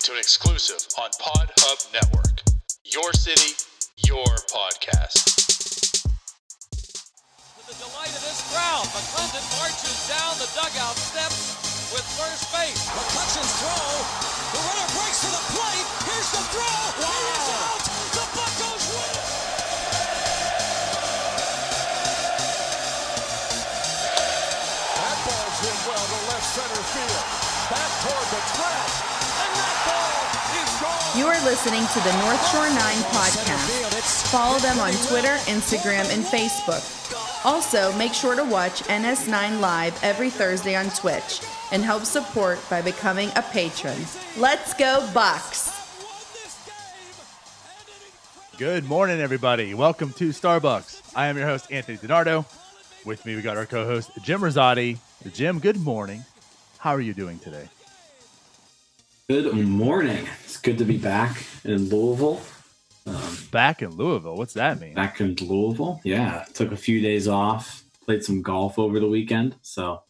to an exclusive on Pod Hub Network. Your city, your podcast. To the delight of this crowd, McClendon marches down the dugout steps with first base. McCutcheon's throw. The runner breaks to the plate. Here's the throw. Wow. He is out. The Buccos win. That ball's hit well to left center field. Back toward the track. And that ball is gone. You are listening to the North Shore 9 podcast. Follow them on Twitter, Instagram, and Facebook. Also, make sure to watch NS9 Live every Thursday on Twitch and help support by becoming a patron. Let's go Bucks! Good morning, everybody. Welcome to Starbucks. I am your host, Anthony DiNardo. With me, we got our co-host, Jim Rosati. Jim, good morning. How are you doing today? Good morning. It's good to be back in Louisville. Back in Louisville? What's that mean? Back in Louisville. Yeah. Took a few days off. Played some golf over the weekend. So,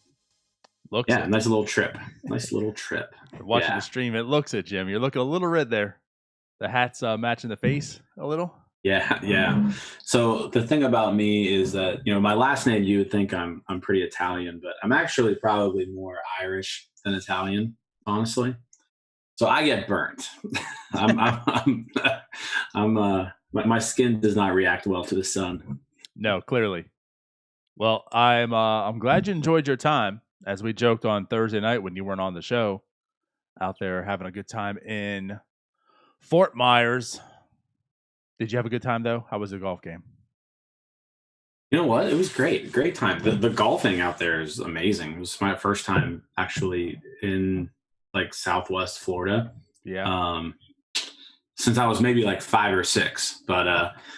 Looks yeah, it. nice little trip. Nice little trip. Watching the stream, it looks it, Jim. You're looking a little red there. The hat's matching the face a little. Yeah. So the thing about me is that, my last name, you would think I'm pretty Italian, but I'm actually probably more Irish than Italian, honestly. So I get burnt. My skin does not react well to the sun. No, clearly. Well, I'm glad you enjoyed your time, as we joked on Thursday night when you weren't on the show, out there having a good time in Fort Myers. Did you have a good time though? How was the golf game? You know what? It was great. Great time. The golfing out there is amazing. It was my first time actually in like Southwest Florida. Yeah. Since I was maybe like 5 or 6, but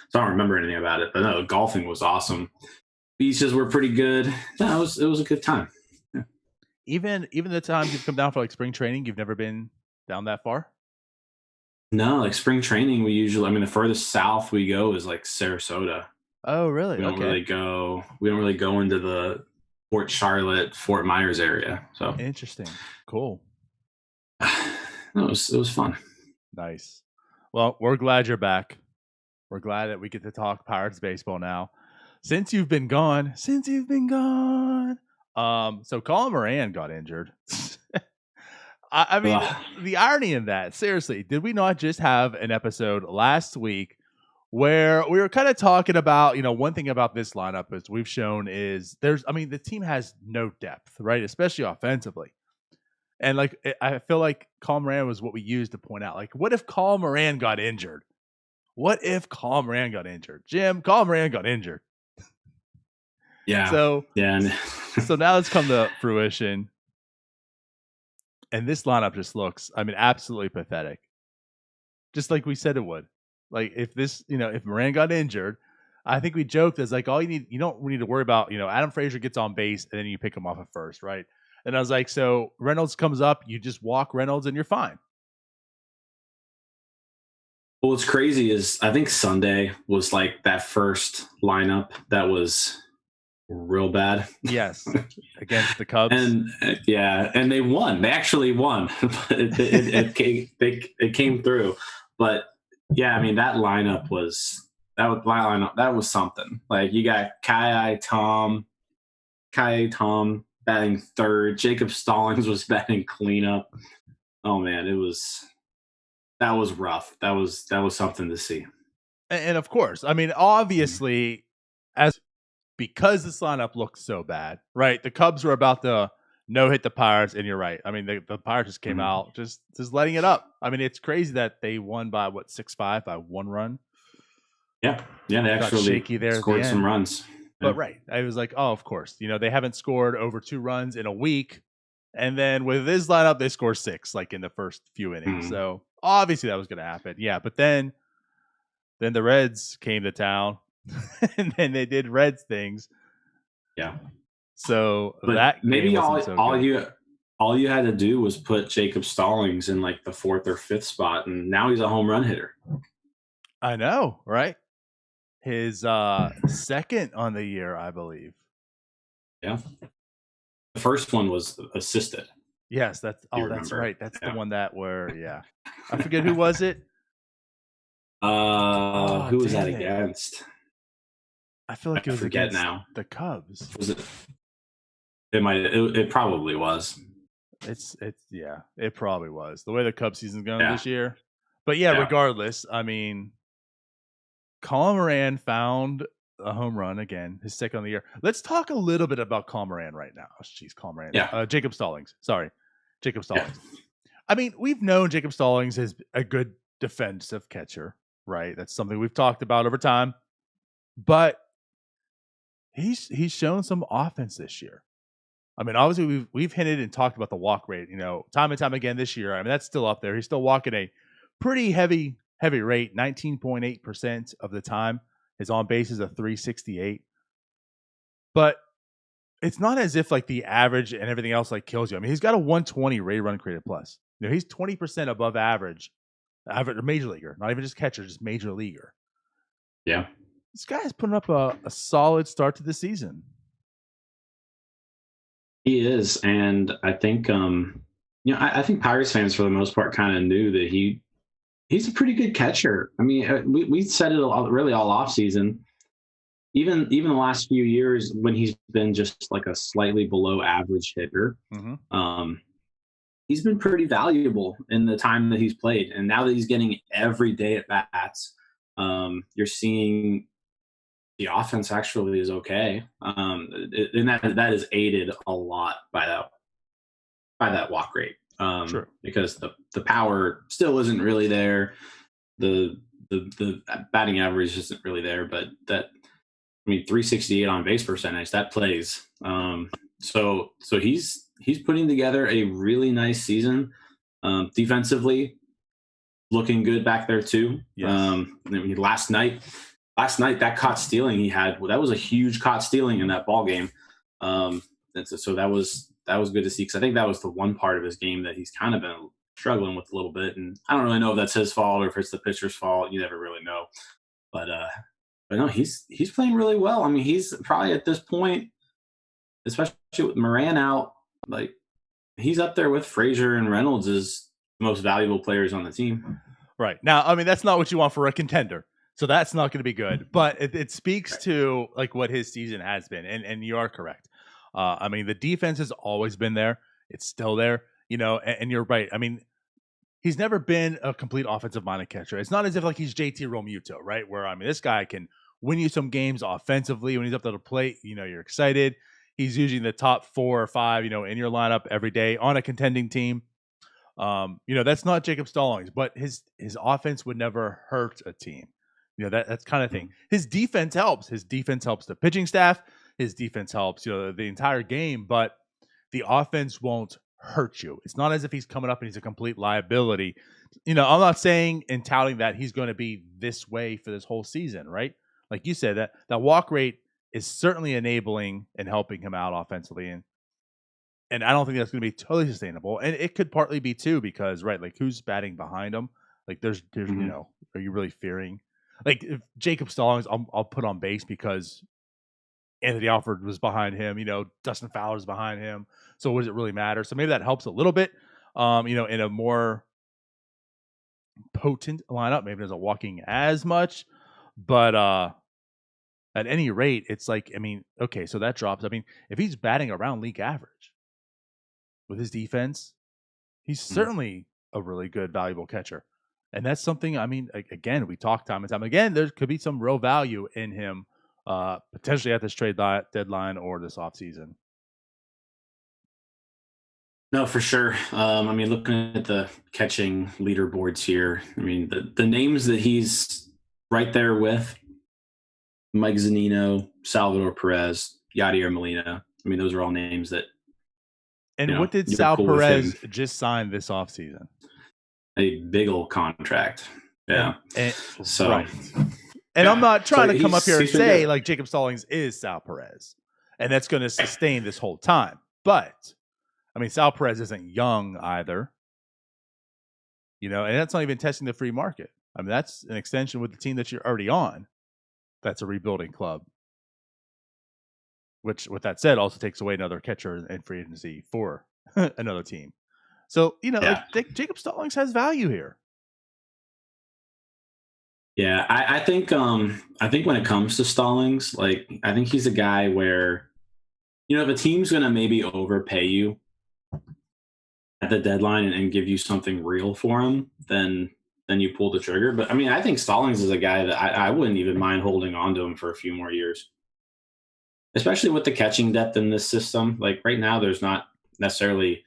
so I don't remember anything about it. But no, golfing was awesome. Beaches were pretty good. No, it was a good time. Yeah. Even the times you've come down for like spring training, you've never been down that far? No, like spring training, the furthest south we go is like Sarasota. Oh, really? We don't really go into the Fort Charlotte, Fort Myers area. So Interesting. Cool. No, it was fun. Nice. Well, we're glad you're back. We're glad that we get to talk Pirates baseball now. Since you've been gone. So Colin Moran got injured. I mean, the irony in that, seriously, did we not just have an episode last week where we were kind of talking about, one thing about this lineup is we've shown is the team has no depth, right? Especially offensively. And I feel like Colin Moran was what we used to point out. Like, what if Colin Moran got injured? Jim, Colin Moran got injured. Yeah. So now it's come to fruition. And this lineup just looks, absolutely pathetic. Just like we said it would. Like if Moran got injured, I think we joked as like you don't need to worry about, Adam Frazier gets on base and then you pick him off at first, right? And I was like, so Reynolds comes up, you just walk Reynolds and you're fine. Well, what's crazy is I think Sunday was like that first lineup that was real bad. Yes, against the Cubs. And and they won. They actually won. it came through. But yeah, that lineup was something. Like you got Kai Tom batting third. Jacob Stallings was batting cleanup. Oh man, that was rough. That was something to see. And of course, obviously, because this lineup looks so bad, right? The Cubs were about to no-hit the Pirates, and you're right. The Pirates just came out just letting it up. It's crazy that they won by 6-5 by 1 run. Yeah, they actually shaky there scored some runs. But right, I was like, oh, of course. They haven't scored over 2 runs in a week, and then with this lineup, they score 6 like in the first few innings. So obviously that was going to happen. Yeah, but then the Reds came to town. And then they did Reds things. Yeah. So but that maybe all you had to do was put Jacob Stallings in like the 4th or 5th spot, and now he's a home run hitter. I know, right? His second on the year, I believe. Yeah. The first one was assisted. Yes, that's You that's remember. right. That's the Yeah. one I forget who was it. Who was that Damn it. against? I feel like I it was forget against now. the Cubs. Was it? It probably was. It probably was. The way the Cubs season's going Yeah. this year. But yeah, Yeah. regardless, I mean, Colin Moran found a home run again, his second of the year. Let's talk a little bit about Colin Moran right now. Oh, jeez, Colin Moran. Yeah. Jacob Stallings. Sorry. Jacob Stallings. Yeah. I mean, we've known Jacob Stallings is a good defensive catcher, right? That's something we've talked about over time. But he's shown some offense this year. I mean, obviously we've hinted and talked about the walk rate, time and time again this year. I mean, that's still up there. He's still walking a pretty heavy rate, 19.8% of the time. His on base is a 368. But it's not as if like the average and everything else like kills you. I mean, he's got a 120 rate run created plus. He's 20% above average major leaguer, not even just catcher, just major leaguer. Yeah. This guy is putting up a solid start to the season. He is, and I think I think Pirates fans for the most part kind of knew that he's a pretty good catcher. I mean, we said it really all off season. Even the last few years when he's been just like a slightly below average hitter, he's been pretty valuable in the time that he's played. And now that he's getting every day at bats, you're seeing the offense actually is okay. And that is aided a lot by that walk rate. Sure. Because the power still isn't really there. The batting average isn't really there, but 368 on base percentage, that plays. So he's putting together a really nice season. Defensively, looking good back there too. Yes. Last night that caught stealing he had, that was a huge caught stealing in that ball game. And so that was good to see, because I think that was the one part of his game that he's kind of been struggling with a little bit. And I don't really know if that's his fault or if it's the pitcher's fault. You never really know. But no, he's playing really well. I mean, he's probably at this point, especially with Moran out, like he's up there with Frazier and Reynolds as the most valuable players on the team. Right. Now, I mean, that's not what you want for a contender. So that's not going to be good. But it speaks to like what his season has been. And you are correct. I mean, the defense has always been there. It's still there, and you're right. I mean, he's never been a complete offensive-minded catcher. It's not as if like he's JT Brubaker, right? Where, I mean, this guy can win you some games offensively. When he's up to the plate, you're excited. He's usually in the top 4 or 5, in your lineup every day on a contending team. That's not Jacob Stallings, but his offense would never hurt a team. That's kind of thing. His defense helps. His defense helps the pitching staff. His defense helps, the entire game, but the offense won't hurt you. It's not as if he's coming up and he's a complete liability. I'm not saying and touting that he's going to be this way for this whole season, right? Like you said, that walk rate is certainly enabling and helping him out offensively. And I don't think that's going to be totally sustainable. And it could partly be too, because, right, like who's batting behind him? Like there's are you really fearing? Like if Jacob Stallings, I'll put on base because Anthony Alford was behind him, Dustin Fowler's behind him. So what does it really matter? So maybe that helps a little bit, in a more potent lineup. Maybe it isn't walking as much, but at any rate, it's like, I mean, okay, so that drops. I mean, if he's batting around league average with his defense, he's certainly a really good, valuable catcher. And that's something, I mean, again, we talk time and time again, there could be some real value in him potentially at this trade deadline or this offseason. No, for sure. I mean, looking at the catching leaderboards here, I mean, the names that he's right there with, Mike Zunino, Salvador Perez, Yadier Molina. I mean, those are all names that. And what did Sal Perez just sign this offseason? A big old contract. Yeah. Right. And I'm not trying to come up here and say like Jacob Stallings is Sal Perez, and that's going to sustain this whole time. But I mean, Sal Perez isn't young either, and that's not even testing the free market. I mean, that's an extension with the team that you're already on. That's a rebuilding club. Which, with that said, also takes away another catcher in free agency for another team. So, like Jacob Stallings has value here. Yeah, I think when it comes to Stallings, like I think he's a guy where, if a team's gonna maybe overpay you at the deadline and give you something real for him, then you pull the trigger. But I mean, I think Stallings is a guy that I wouldn't even mind holding on to him for a few more years, especially with the catching depth in this system. Like right now, there's not necessarily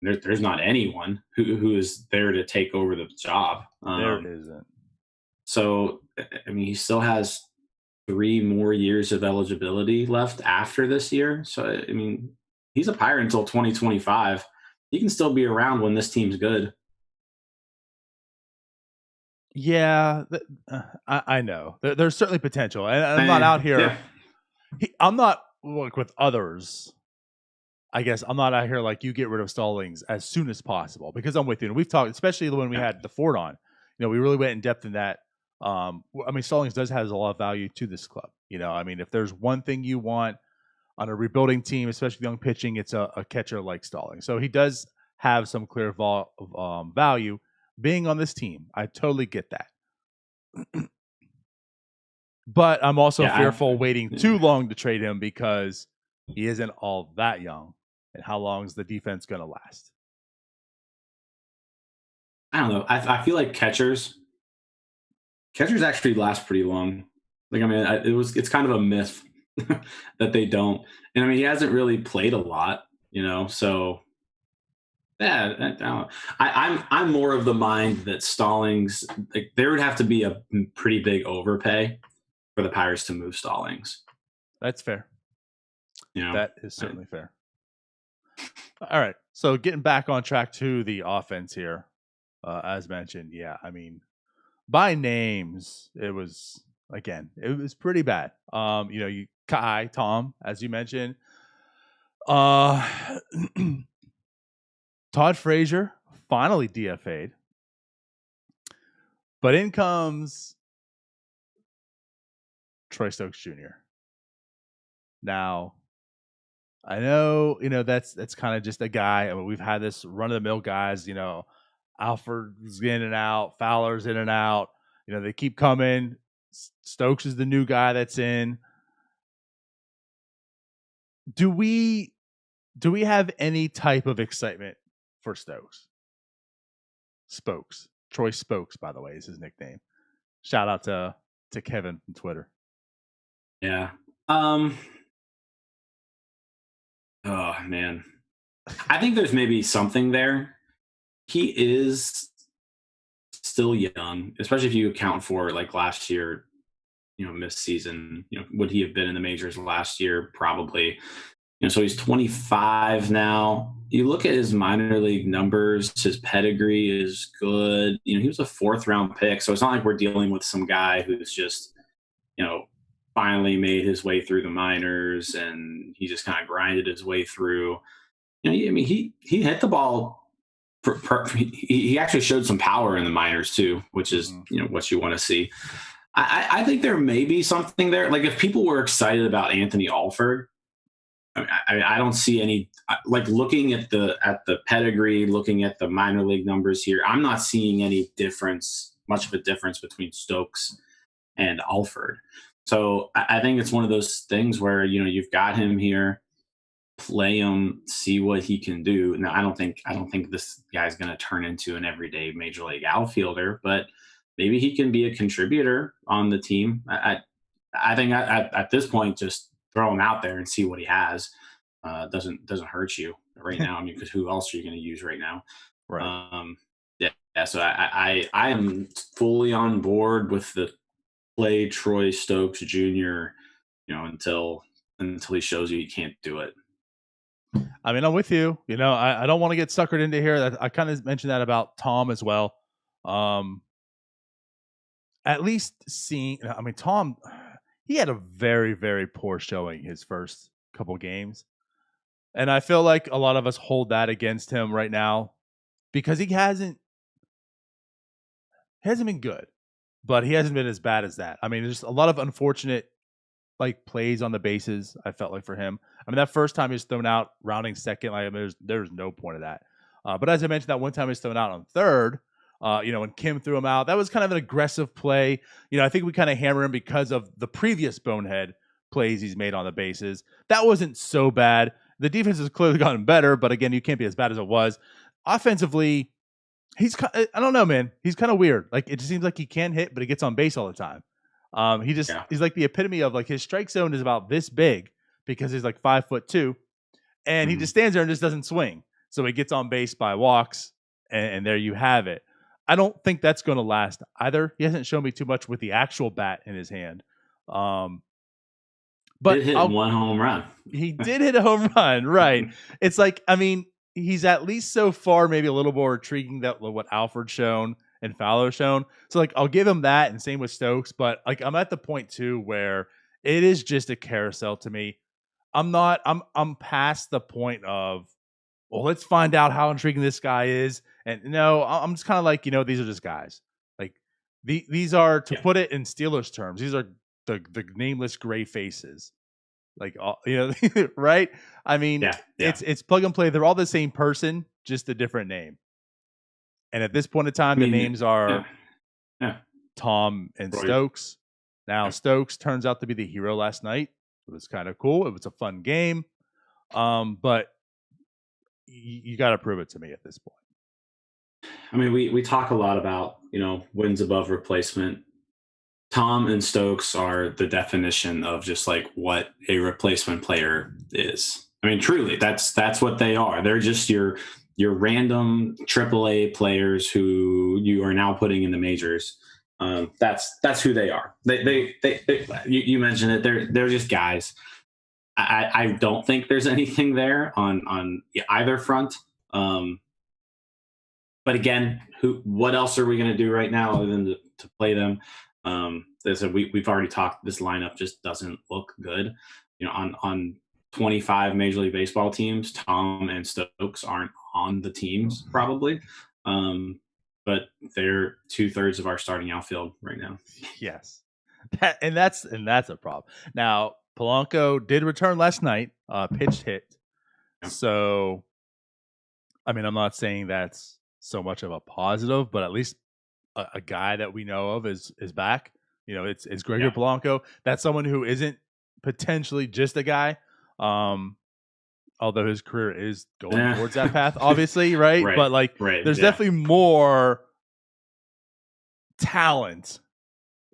there's not anyone who is there to take over the job. There isn't. So I mean, he still has 3 more years of eligibility left after this year. So I mean, he's a Pirate until 2025. He can still be around when this team's good. Yeah, I know. There's certainly potential. And I'm not out here. Yeah. I'm not like with others. I guess I'm not out here like you get rid of Stallings as soon as possible because I'm with you. And we've talked, especially when we had the Ford on, we really went in depth in that. I mean, Stallings has a lot of value to this club. I mean, if there's one thing you want on a rebuilding team, especially young pitching, it's a catcher like Stallings. So he does have some clear value being on this team. I totally get that. But I'm also fearful waiting too long to trade him because he isn't all that young. And how long is the defense going to last? I don't know. I feel like catchers actually last pretty long. Like, I mean, it's kind of a myth that they don't. And I mean, he hasn't really played a lot, so yeah, I'm more of the mind that Stallings, like, there would have to be a pretty big overpay for the Pirates to move Stallings. That's fair. That is certainly fair. All right. So getting back on track to the offense here, as mentioned, I mean, by names, it was pretty bad. Tom, as you mentioned, Todd Frazier finally DFA'd, but in comes Troy Stokes Jr. Now, I know, that's kind of just a guy. I mean, we've had this run-of-the-mill guys, Alford's in and out, Fowler's in and out. They keep coming. Stokes is the new guy that's in. Do we have any type of excitement for Stokes? Spokes. Troy Spokes, by the way, is his nickname. Shout out to Kevin from Twitter. Yeah. Oh, man. I think there's maybe something there. He is still young, especially if you account for like last year, missed season. Would he have been in the majors last year? Probably. So he's 25 now. You look at his minor league numbers, his pedigree is good. He was a 4th round pick. So it's not like we're dealing with some guy who's just, finally made his way through the minors and he just kind of grinded his way through. I mean, he hit the ball. He actually showed some power in the minors too, which is, what you want to see. I think there may be something there. Like if people were excited about Anthony Alford, I don't see any, like looking at the pedigree, looking at the minor league numbers here, I'm not seeing much of a difference between Stokes and Alford. So I think it's one of those things where, you've got him here, play him, see what he can do. Now, I don't think this guy's going to turn into an everyday major league outfielder, but maybe he can be a contributor on the team. I think at this point, just throw him out there and see what he has. Doesn't hurt you right now. I mean, because who else are you going to use right now? Right. Yeah. So I am fully on board with the play Troy Stokes Jr. Until he shows you can't do it. I mean, I'm with you. I don't want to get suckered into here. I kind of mentioned that about Tom as well. At least Tom, he had a very, very poor showing his first couple games. And I feel like a lot of us hold that against him right now because he hasn't been good, but he hasn't been as bad as that. I mean, there's a lot of unfortunate plays on the bases, I felt like, for him. I mean, that first time he was thrown out rounding second, there's no point of that. But as I mentioned, that one time he was thrown out on third, when Kim threw him out, that was kind of an aggressive play. I think we kind of hammer him because of the previous bonehead plays he's made on the bases. That wasn't so bad. The defense has clearly gotten better, but again, you can't be as bad as it was. Offensively, I don't know, man. He's kind of weird. Like, it just seems like he can hit, but he gets on base all the time. He's like the epitome of, like, his strike zone is about this big because he's like 5'2", and he just stands there and just doesn't swing. So he gets on base by walks, and there you have it. I don't think that's going to last either. He hasn't shown me too much with the actual bat in his hand. But he hit one home run. He did hit a home run, right? It's like, I mean, he's at least so far maybe a little more intriguing than what Alfred's shown and Fowler's shown. So, like, I'll give him that, and same with Stokes. But, like, I'm at the point too where it is just a carousel to me. I'm past the point of, well, let's find out how intriguing this guy is. And no, I'm just kind of like, these are just guys. Like, these are, to put it in Steelers terms, these are the nameless gray faces. Like, right? I mean, it's plug and play. They're all the same person, just a different name. And at this point in time, the names are Tom and Stokes. Now, Stokes turns out to be the hero last night. It was kind of cool. It was a fun game. But you got to prove it to me at this point. I mean, we talk a lot about, wins above replacement. Tom and Stokes are the definition of just like what a replacement player is. I mean, truly, that's what they are. They're just your random AAA players who you are now putting in the majors. That's who they are. You mentioned it. They're just guys. I don't think there's anything there on either front. But again, what else are we going to do right now other than to play them? We've already talked. This lineup just doesn't look good. On 25 Major League Baseball teams, Tom and Stokes aren't on the teams probably, but they're 2/3 of our starting outfield right now. Yes, that's a problem. Now, Polanco did return last night, pitched hit. So, I mean, I'm not saying that's so much of a positive, but at least a guy that we know of is back. It's Gregor Polanco. That's someone who isn't potentially just a guy, although his career is going towards that path, obviously, right? But there's definitely more talent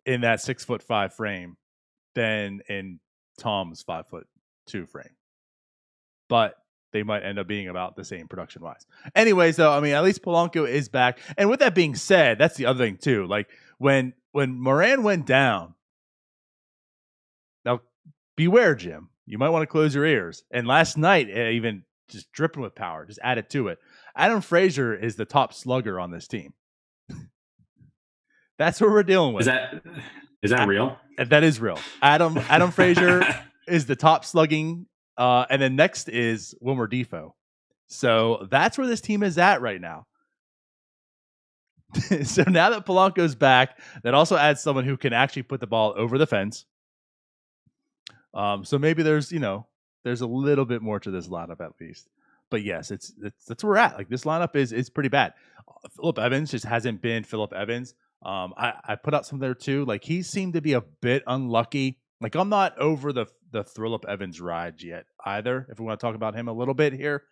in that 6'5" frame than in Tom's 5'2" frame. But they might end up being about the same production wise. Anyways, though, I mean, at least Polanco is back. And with that being said, that's the other thing too. Like when Moran went down, now beware, Jim. You might want to close your ears. And last night, even just dripping with power, just add it to it. Adam Frazier is the top slugger on this team. That's what we're dealing with. Is that real? That is real. Adam Frazier is the top slugging. And then next is Wilmer Defoe. So that's where this team is at right now. So now that Polanco's back, that also adds someone who can actually put the ball over the fence. So maybe there's a little bit more to this lineup at least. But yes, that's where we're at. Like, this lineup is pretty bad. Phillip Evans just hasn't been Phillip Evans. I put out some there too. Like, he seemed to be a bit unlucky. Like, I'm not over the Phillip Evans ride yet either, if we want to talk about him a little bit here.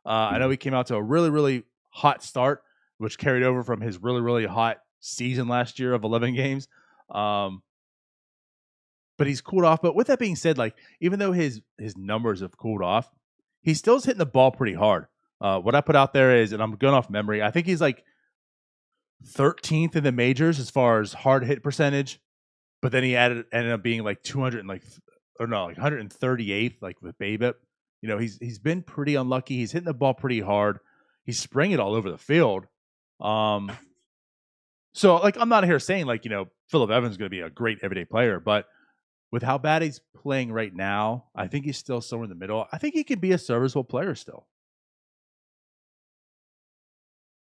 I know he came out to a really, really hot start, which carried over from his really, really hot season last year of 11 games. But he's cooled off. But with that being said, like, even though his numbers have cooled off, he still's hitting the ball pretty hard. What I put out there is, and I'm going off memory, I think he's like 13th in the majors as far as hard hit percentage. But then he ended up being like 138th, like with BABIP. He's been pretty unlucky. He's hitting the ball pretty hard. He's spraying it all over the field. So like, I'm not here saying like, Phillip Evans is going to be a great everyday player, but with how bad he's playing right now, I think he's still somewhere in the middle. I think he could be a serviceable player still.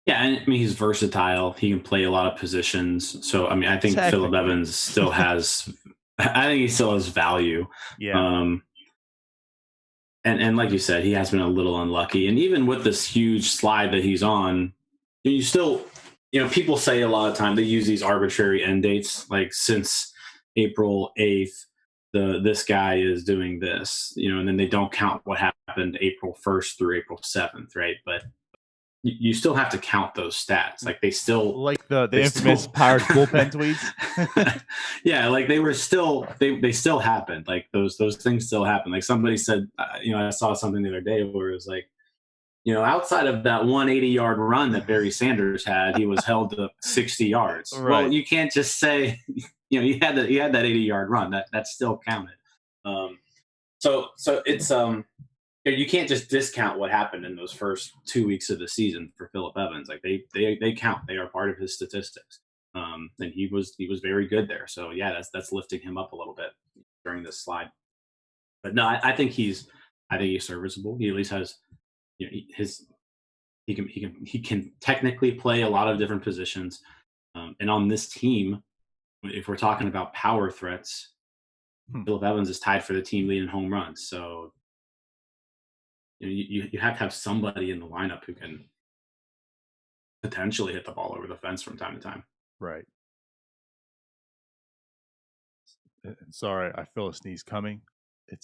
Yeah, and I mean, he's versatile. He can play a lot of positions. So, I mean, I think Phillip Evans still has – I think he still has value. Yeah. And like you said, he has been a little unlucky. And even with this huge slide that he's on, you still, people say a lot of time they use these arbitrary end dates, like since April 8th, this guy is doing this, and then they don't count what happened April 1st through April 7th, right? But you still have to count those stats. Like they still, like the infamous Pirates bullpen tweets. Yeah, like they were still they still happened. Like those things still happen. Like somebody said, I saw something the other day where it was like, outside of that 180-yard run that Barry Sanders had, he was held to 60 yards. Right. Well, you can't just say, you had that 80-yard run. That still counted. So it's you can't just discount what happened in those first 2 weeks of the season for Phillip Evans. Like they count. They are part of his statistics. And he was very good there. So yeah, that's lifting him up a little bit during this slide. But no, I think he's serviceable. He at least has, he can technically play a lot of different positions. And on this team, if we're talking about power threats, Phillip Evans is tied for the team lead in home runs. So you have to have somebody in the lineup who can potentially hit the ball over the fence from time to time. Right. Sorry, I feel a sneeze coming. I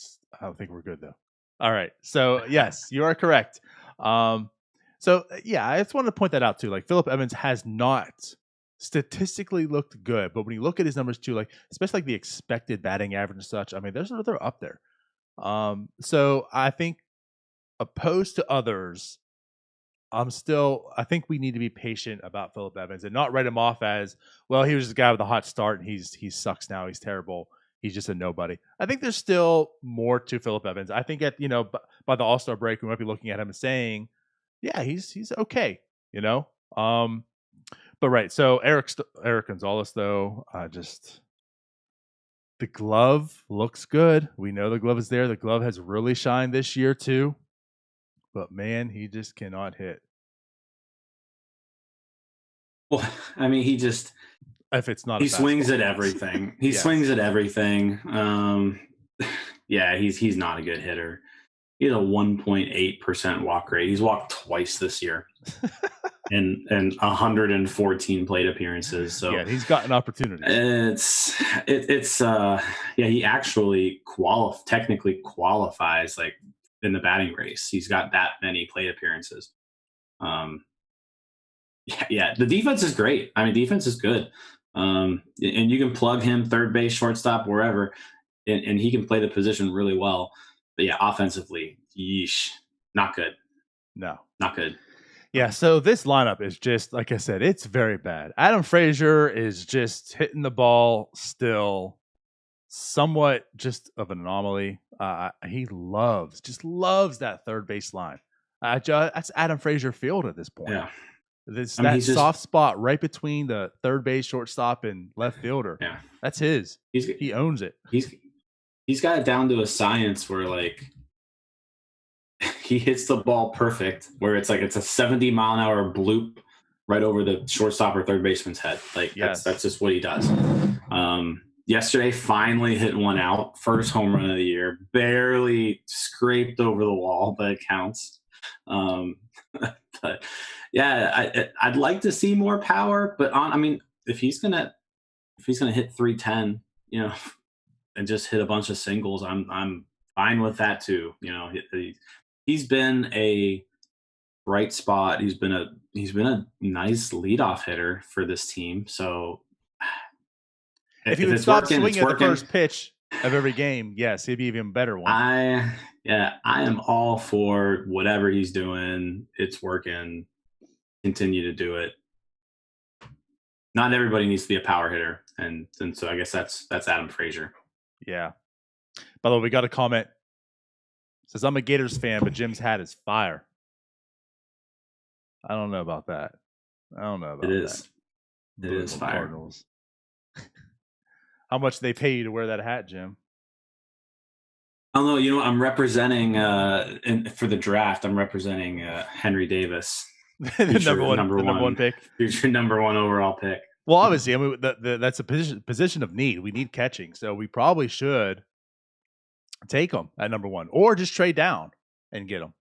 don't think we're good though. All right. So yes, you are correct. So yeah, I just wanted to point that out too. Like Phillip Evans has not statistically looked good, but when you look at his numbers too, like especially like the expected batting average and such, I mean, they're up there. So I think opposed to others, I think we need to be patient about Phillip Evans and not write him off as, well, he was the guy with a hot start and he sucks now. He's terrible. He's just a nobody. I think there's still more to Phillip Evans. I think by the All-Star break, we might be looking at him and saying, yeah, he's okay, But right. So Eric Gonzalez though, the glove looks good. We know the glove is there. The glove has really shined this year too. But man, he just cannot hit. Well, I mean, he swings at everything. He swings at everything. Yeah, he's not a good hitter. He has a 1.8% walk rate. He's walked twice this year, and 114 plate appearances. So yeah, he's got an opportunity. He actually technically qualifies like in the batting race. He's got that many plate appearances. Yeah, the defense is great. I mean, defense is good. And you can plug him third base, shortstop, wherever, and he can play the position really well. But yeah, offensively, yeesh, not good. No, not good. Yeah, so this lineup is just, like I said, it's very bad. Adam Frazier is just hitting the ball still, somewhat just of an anomaly. He loves that third base line. That's Adam Frazier Field at this point. Yeah. That soft spot right between the third base, shortstop, and left fielder. Yeah, that's his. He owns it. He's got it down to a science where like he hits the ball perfect, where it's a 70-mile-an-hour bloop right over the shortstop or third baseman's head. Like that's just what he does. Yesterday, finally hit one out, first home run of the year, barely scraped over the wall, but it counts. But yeah, I'd like to see more power, but if he's gonna hit 310, and just hit a bunch of singles, I'm fine with that too. He's been a bright spot. He's been a nice leadoff hitter for this team. So if he would stop swinging at the first pitch of every game, yes, he'd be an even better one. I am all for whatever he's doing. It's working. Continue to do it. Not everybody needs to be a power hitter, and so I guess that's Adam Frazier. Yeah. By the way, we got a comment. It says, I'm a Gators fan, but Jim's hat is fire. I don't know about that. It is fire. Cardinals. How much they pay you to wear that hat, Jim? I don't know. I'm representing for the draft. I'm representing Henry Davis, the number one pick, future number one overall pick. Well, obviously, I mean that's a position of need. We need catching, so we probably should take him at number 1, or just trade down and get him.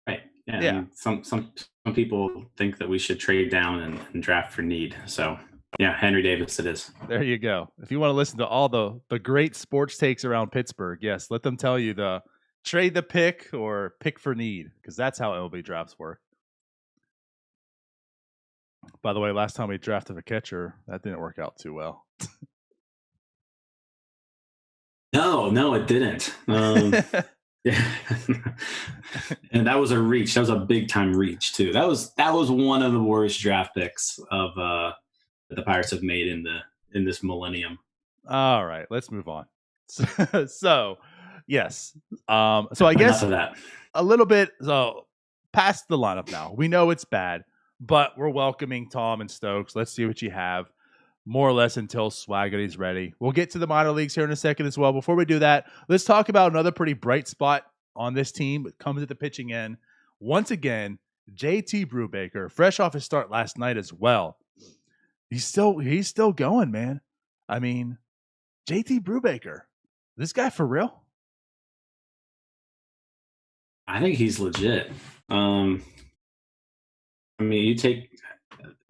Right. Yeah. And some people think that we should trade down and draft for need. So yeah, Henry Davis it is. There you go. If you want to listen to all the great sports takes around Pittsburgh, yes, let them tell you the trade the pick or pick for need, because that's how MLB drafts work. By the way, last time we drafted a catcher, that didn't work out too well. No, it didn't. Yeah. And that was a reach. That was a big time reach too. That was one of the worst draft picks of that the Pirates have made in this millennium. All right, let's move on. So yes. So I guess of that. A little bit past the lineup now. We know it's bad, but we're welcoming Tom and Stokes. Let's see what you have, more or less until Swaggerty's ready. We'll get to the minor leagues here in a second as well. Before we do that, let's talk about another pretty bright spot on this team. It comes at the pitching end. Once again, JT Brubaker, fresh off his start last night as well. He's still going, man. I mean, JT Brubaker, this guy for real? I think he's legit. I mean, you take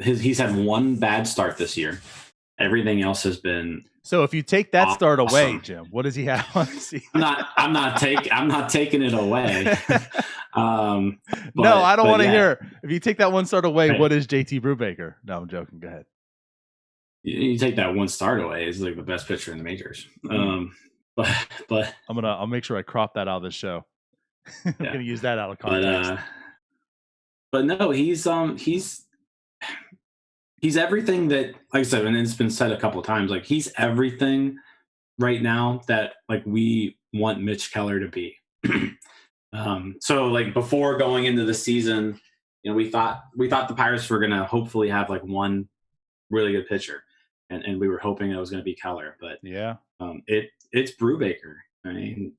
he's had one bad start this year. Everything else has been. So if you take that awesome. start away, Jim, what does he have on the season? I'm not taking it away. No, I don't want to hear. If you take that one start away, right. What is JT Brubaker? No, I'm joking. Go ahead. You take that one start away, he's like the best pitcher in the majors. But I'll make sure I crop that out of the show. I'm gonna use that out of context. But no, he's everything that, like I said, and it's been said a couple of times, like he's everything right now that like we want Mitch Keller to be. So like before going into the season, you know, we thought the Pirates were gonna hopefully have like one really good pitcher, and we were hoping it was gonna be Keller, but yeah, it's Brubaker. I mean,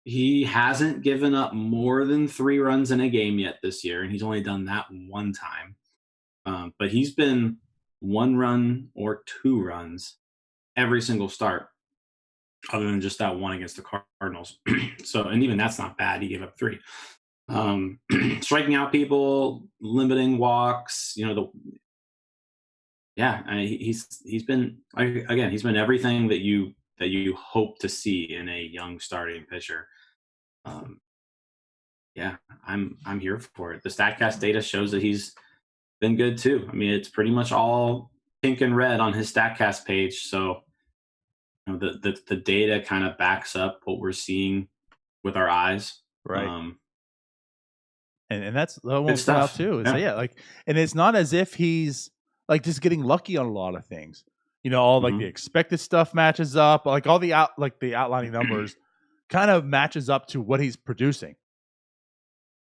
he hasn't given up more than 3 runs in a game yet this year, and he's only done that one time. But he's been 1 run or 2 runs every single start, other than just that one against the Cardinals. So, and even that's not bad. He gave up 3. Striking out people, limiting walks. You know, he's been everything that you hope to see in a young starting pitcher. I'm here for it. The StatCast data shows that he's been good too. I mean, it's pretty much all pink and red on his StatCast page. So, you know, the data kind of backs up what we're seeing with our eyes. Right. And that's the one out too. Yeah. Like, and it's not as if he's like just getting lucky on a lot of things. You know, all like the expected stuff matches up, like all the outlining numbers kind of matches up to what he's producing.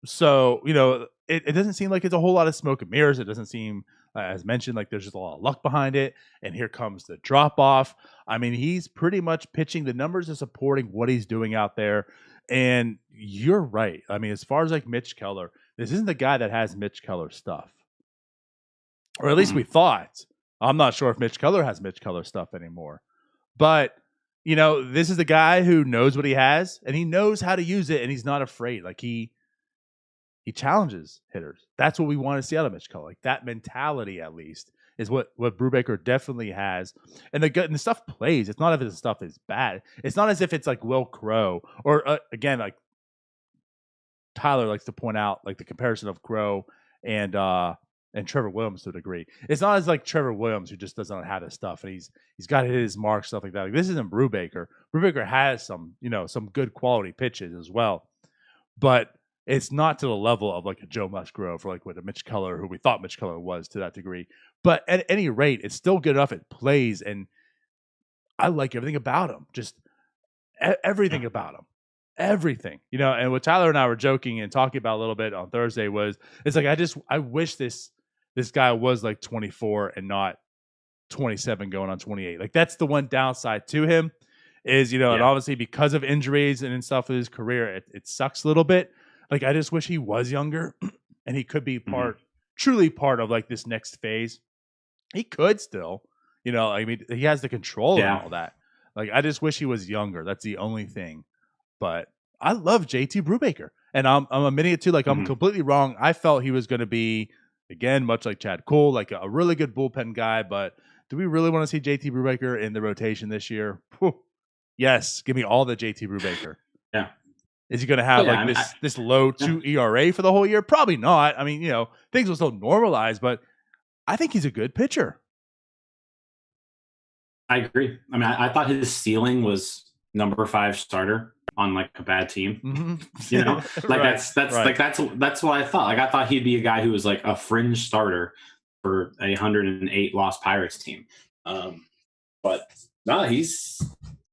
So, you know, it doesn't seem like it's a whole lot of smoke and mirrors. It doesn't seem, as mentioned, like there's just a lot of luck behind it. And here comes the drop off. I mean, he's pretty much pitching. The numbers are supporting what he's doing out there. And you're right. I mean, as far as like Mitch Keller, this isn't the guy that has Mitch Keller stuff. Or at least we thought. I'm not sure if Mitch Keller has Mitch Keller stuff anymore. But, you know, this is the guy who knows what he has and he knows how to use it, and he's not afraid. Like he challenges hitters. That's what we want to see out of Mitch Keller. Like that mentality, at least, is what Brubaker definitely has. And the stuff plays. It's not as if the stuff is bad. It's not as if it's like Will Crow or again, like Tyler likes to point out, like the comparison of Crow and Trevor Williams to a degree. It's not as like Trevor Williams who just doesn't have his stuff and he's got to hit his mark, stuff like that. Like, this isn't Brubaker. Brubaker has some good quality pitches as well, but it's not to the level of like a Joe Musgrove or like with a Mitch Keller, who we thought Mitch Keller was to that degree. But at any rate, it's still good enough. It plays, and I like everything about him. Just everything about him. Everything, you know. And what Tyler and I were joking and talking about a little bit on Thursday was, it's like I wish this guy was like 24 and not 27 going on 28. Like that's the one downside to him is, you know, and obviously because of injuries and stuff with his career, it sucks a little bit. Like I just wish he was younger and he could be truly part of like this next phase. He could still, you know, I mean, he has the control and all that. Like, I just wish he was younger. That's the only thing. But I love JT Brubaker. And I'm admitting it too. Like, I'm completely wrong. I felt he was going to be, again, much like Chad Cole, like a really good bullpen guy. But do we really want to see JT Brubaker in the rotation this year? Whew. Yes. Give me all the JT Brubaker. Yeah. Is he going to have this low 2 ERA for the whole year? Probably not. I mean, things will still normalize, but I think he's a good pitcher. I agree. I mean, I thought his ceiling was number 5 starter on like a bad team. Like right. that's what I thought. Like I thought he'd be a guy who was like a fringe starter for a 108 loss Pirates team. But no, he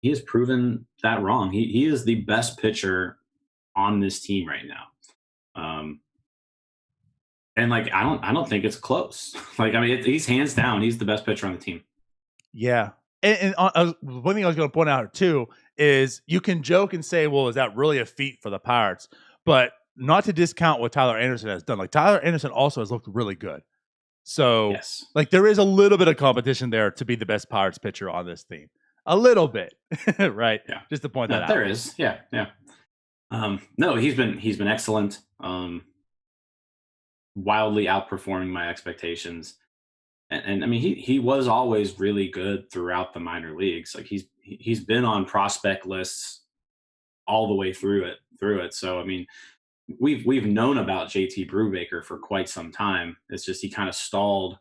has proven that wrong. He is the best pitcher on this team right now. And like I don't think it's close. Like I mean, he's hands down. He's the best pitcher on the team. Yeah. And one thing I was going to point out too is you can joke and say, well, is that really a feat for the Pirates? But not to discount what Tyler Anderson has done. Like Tyler Anderson also has looked really good. So yes. Like there is a little bit of competition there to be the best Pirates pitcher on this team. A little bit. Right? Yeah. Just to point that out. There is. Yeah. Yeah. No, he's been excellent. Wildly outperforming my expectations. And I mean, he was always really good throughout the minor leagues. Like he's been on prospect lists all the way through it. So I mean, we've known about JT Brubaker for quite some time. It's just he kind of stalled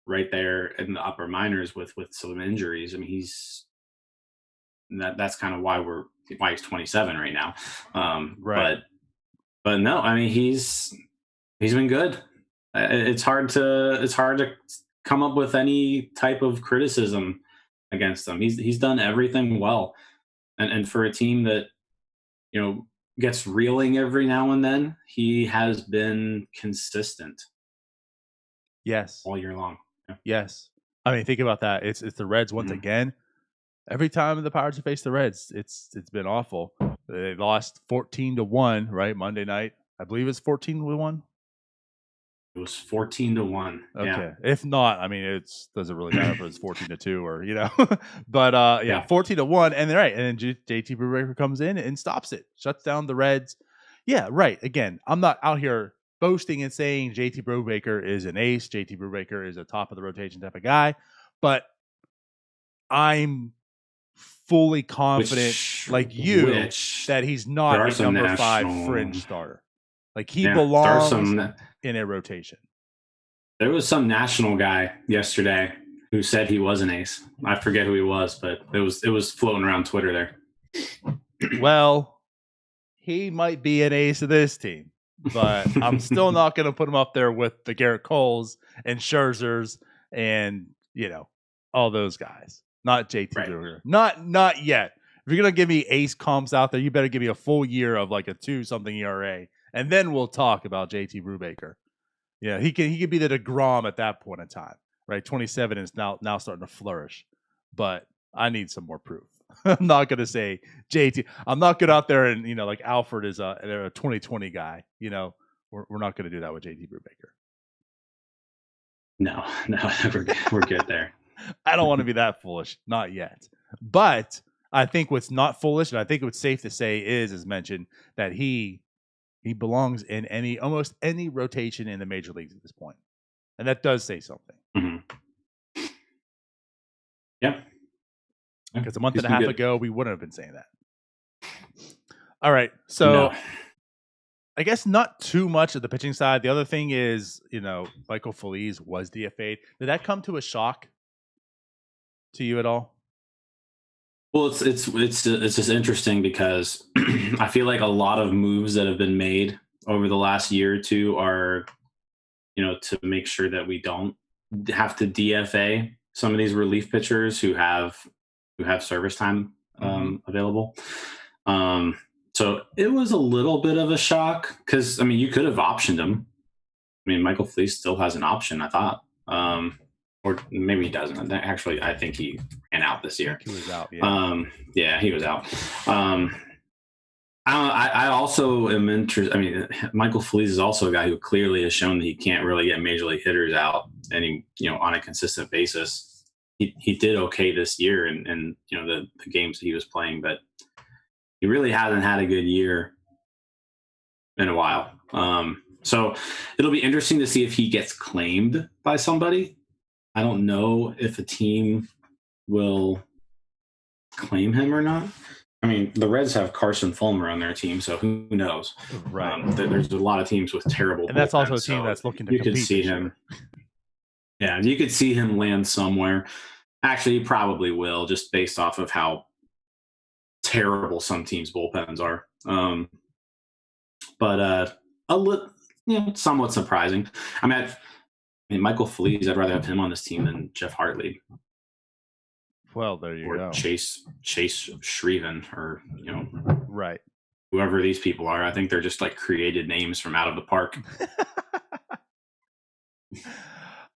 right there in the upper minors with some injuries. I mean, that's kind of why he's 27 right now. Right. But no, I mean he's been good. It's hard to come up with any type of criticism against him. He's done everything well. And for a team that, gets reeling every now and then, he has been consistent. Yes. All year long. Yeah. Yes. I mean, think about that. It's the Reds once again. Every time the Pirates have faced the Reds, it's been awful. They lost 14-1, right? Monday night. I believe it's 14-1. It was 14-1. Okay. Yeah. If not, I mean, it doesn't really matter if it's 14-2 or, but 14-1. And right. And then JT Brubaker comes in and stops it, shuts down the Reds. Yeah, right. Again, I'm not out here boasting and saying JT Brubaker is an ace. JT Brubaker is a top of the rotation type of guy, but I'm fully confident, that he's not a number 5 fringe starter. Like he belongs in a rotation. There was some national guy yesterday who said he was an ace. I forget who he was, but it was floating around Twitter there. Well, he might be an ace of this team, but I'm still not going to put him up there with the Garrett Coles and Scherzers and all those guys. Not JT Brubaker. Not yet. If you're going to give me ace comps out there, you better give me a full year of like a 2-something ERA. And then we'll talk about JT Brubaker. Yeah, he could be the DeGrom at that point in time, right? 27 is now starting to flourish, but I need some more proof. I'm not going to say JT. I'm not good out there and like Alfred is a 2020 guy. We're not going to do that with JT Brubaker. No, we're good there. I don't want to be that foolish, not yet. But I think what's not foolish, and I think what's safe to say is, as mentioned, that he belongs in almost any rotation in the major leagues at this point. And that does say something. Mm-hmm. Yeah. Because a month and a half ago, we wouldn't have been saying that. All right. So I guess not too much of the pitching side. The other thing is, Michael Felix was DFA'd. Did that come to a shock to you at all? Well, it's just interesting because I feel like a lot of moves that have been made over the last year or two are, to make sure that we don't have to DFA some of these relief pitchers who have service time available. So it was a little bit of a shock because you could have optioned him. Michael Felix still has an option, I thought. Or maybe he doesn't. Actually, I think he ran out this year. He was out. Yeah. He was out. I also am interested. Michael Felix is also a guy who clearly has shown that he can't really get major league hitters out on a consistent basis. he did okay this year and you know the games that he was playing, but he really hasn't had a good year in a while. So it'll be interesting to see if he gets claimed by somebody. I don't know if a team will claim him or not. I mean, the Reds have Carson Fulmer on their team, so who knows? Right. There's a lot of teams with terrible, and that's also a bullpens, team so that's looking to you compete. could see him. Yeah, you could see him land somewhere. Actually, he probably will, just based off of how terrible some teams' bullpens are. But somewhat surprising. I mean, Michael Feliz, I'd rather have him on this team than Jeff Hartley. Well, there you go. Chase Shriven, or right, whoever these people are. I think they're just like created names from out of the park.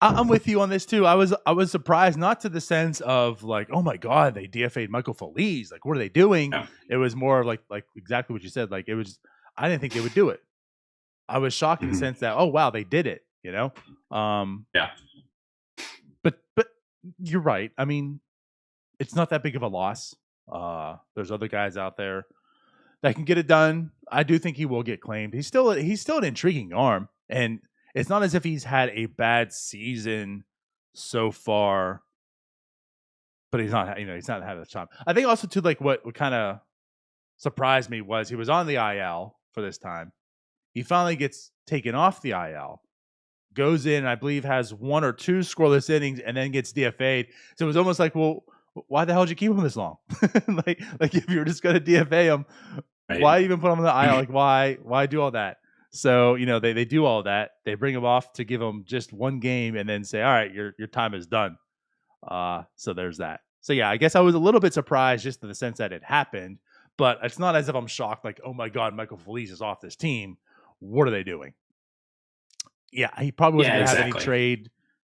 I'm with you on this too. I was surprised, not to the sense of like, oh my god, they DFA'd Michael Feliz. Like, what are they doing? Yeah. It was more like exactly what you said. Like, it was. I didn't think they would do it. I was shocked in the sense that, oh wow, they did it. Yeah. But you're right. I mean, it's not that big of a loss. There's other guys out there that can get it done. I do think he will get claimed. He's still an intriguing arm, and it's not as if he's had a bad season so far. But he's not having a time. I think also too, like what kind of surprised me was he was on the IL for this time. He finally gets taken off the IL, goes in, I believe, has 1 or 2 scoreless innings, and then gets DFA'd. So it was almost like, well, why the hell did you keep him this long? like if you were just going to DFA him, right, why even put him on the IL? Like, why do all that? So, they do all that. They bring him off to give him just 1 game and then say, all right, your time is done. So there's that. So, yeah, I guess I was a little bit surprised just in the sense that it happened. But it's not as if I'm shocked, like, oh, my God, Michael Feliz is off this team. What are they doing? Yeah, he probably wasn't going to have any trade,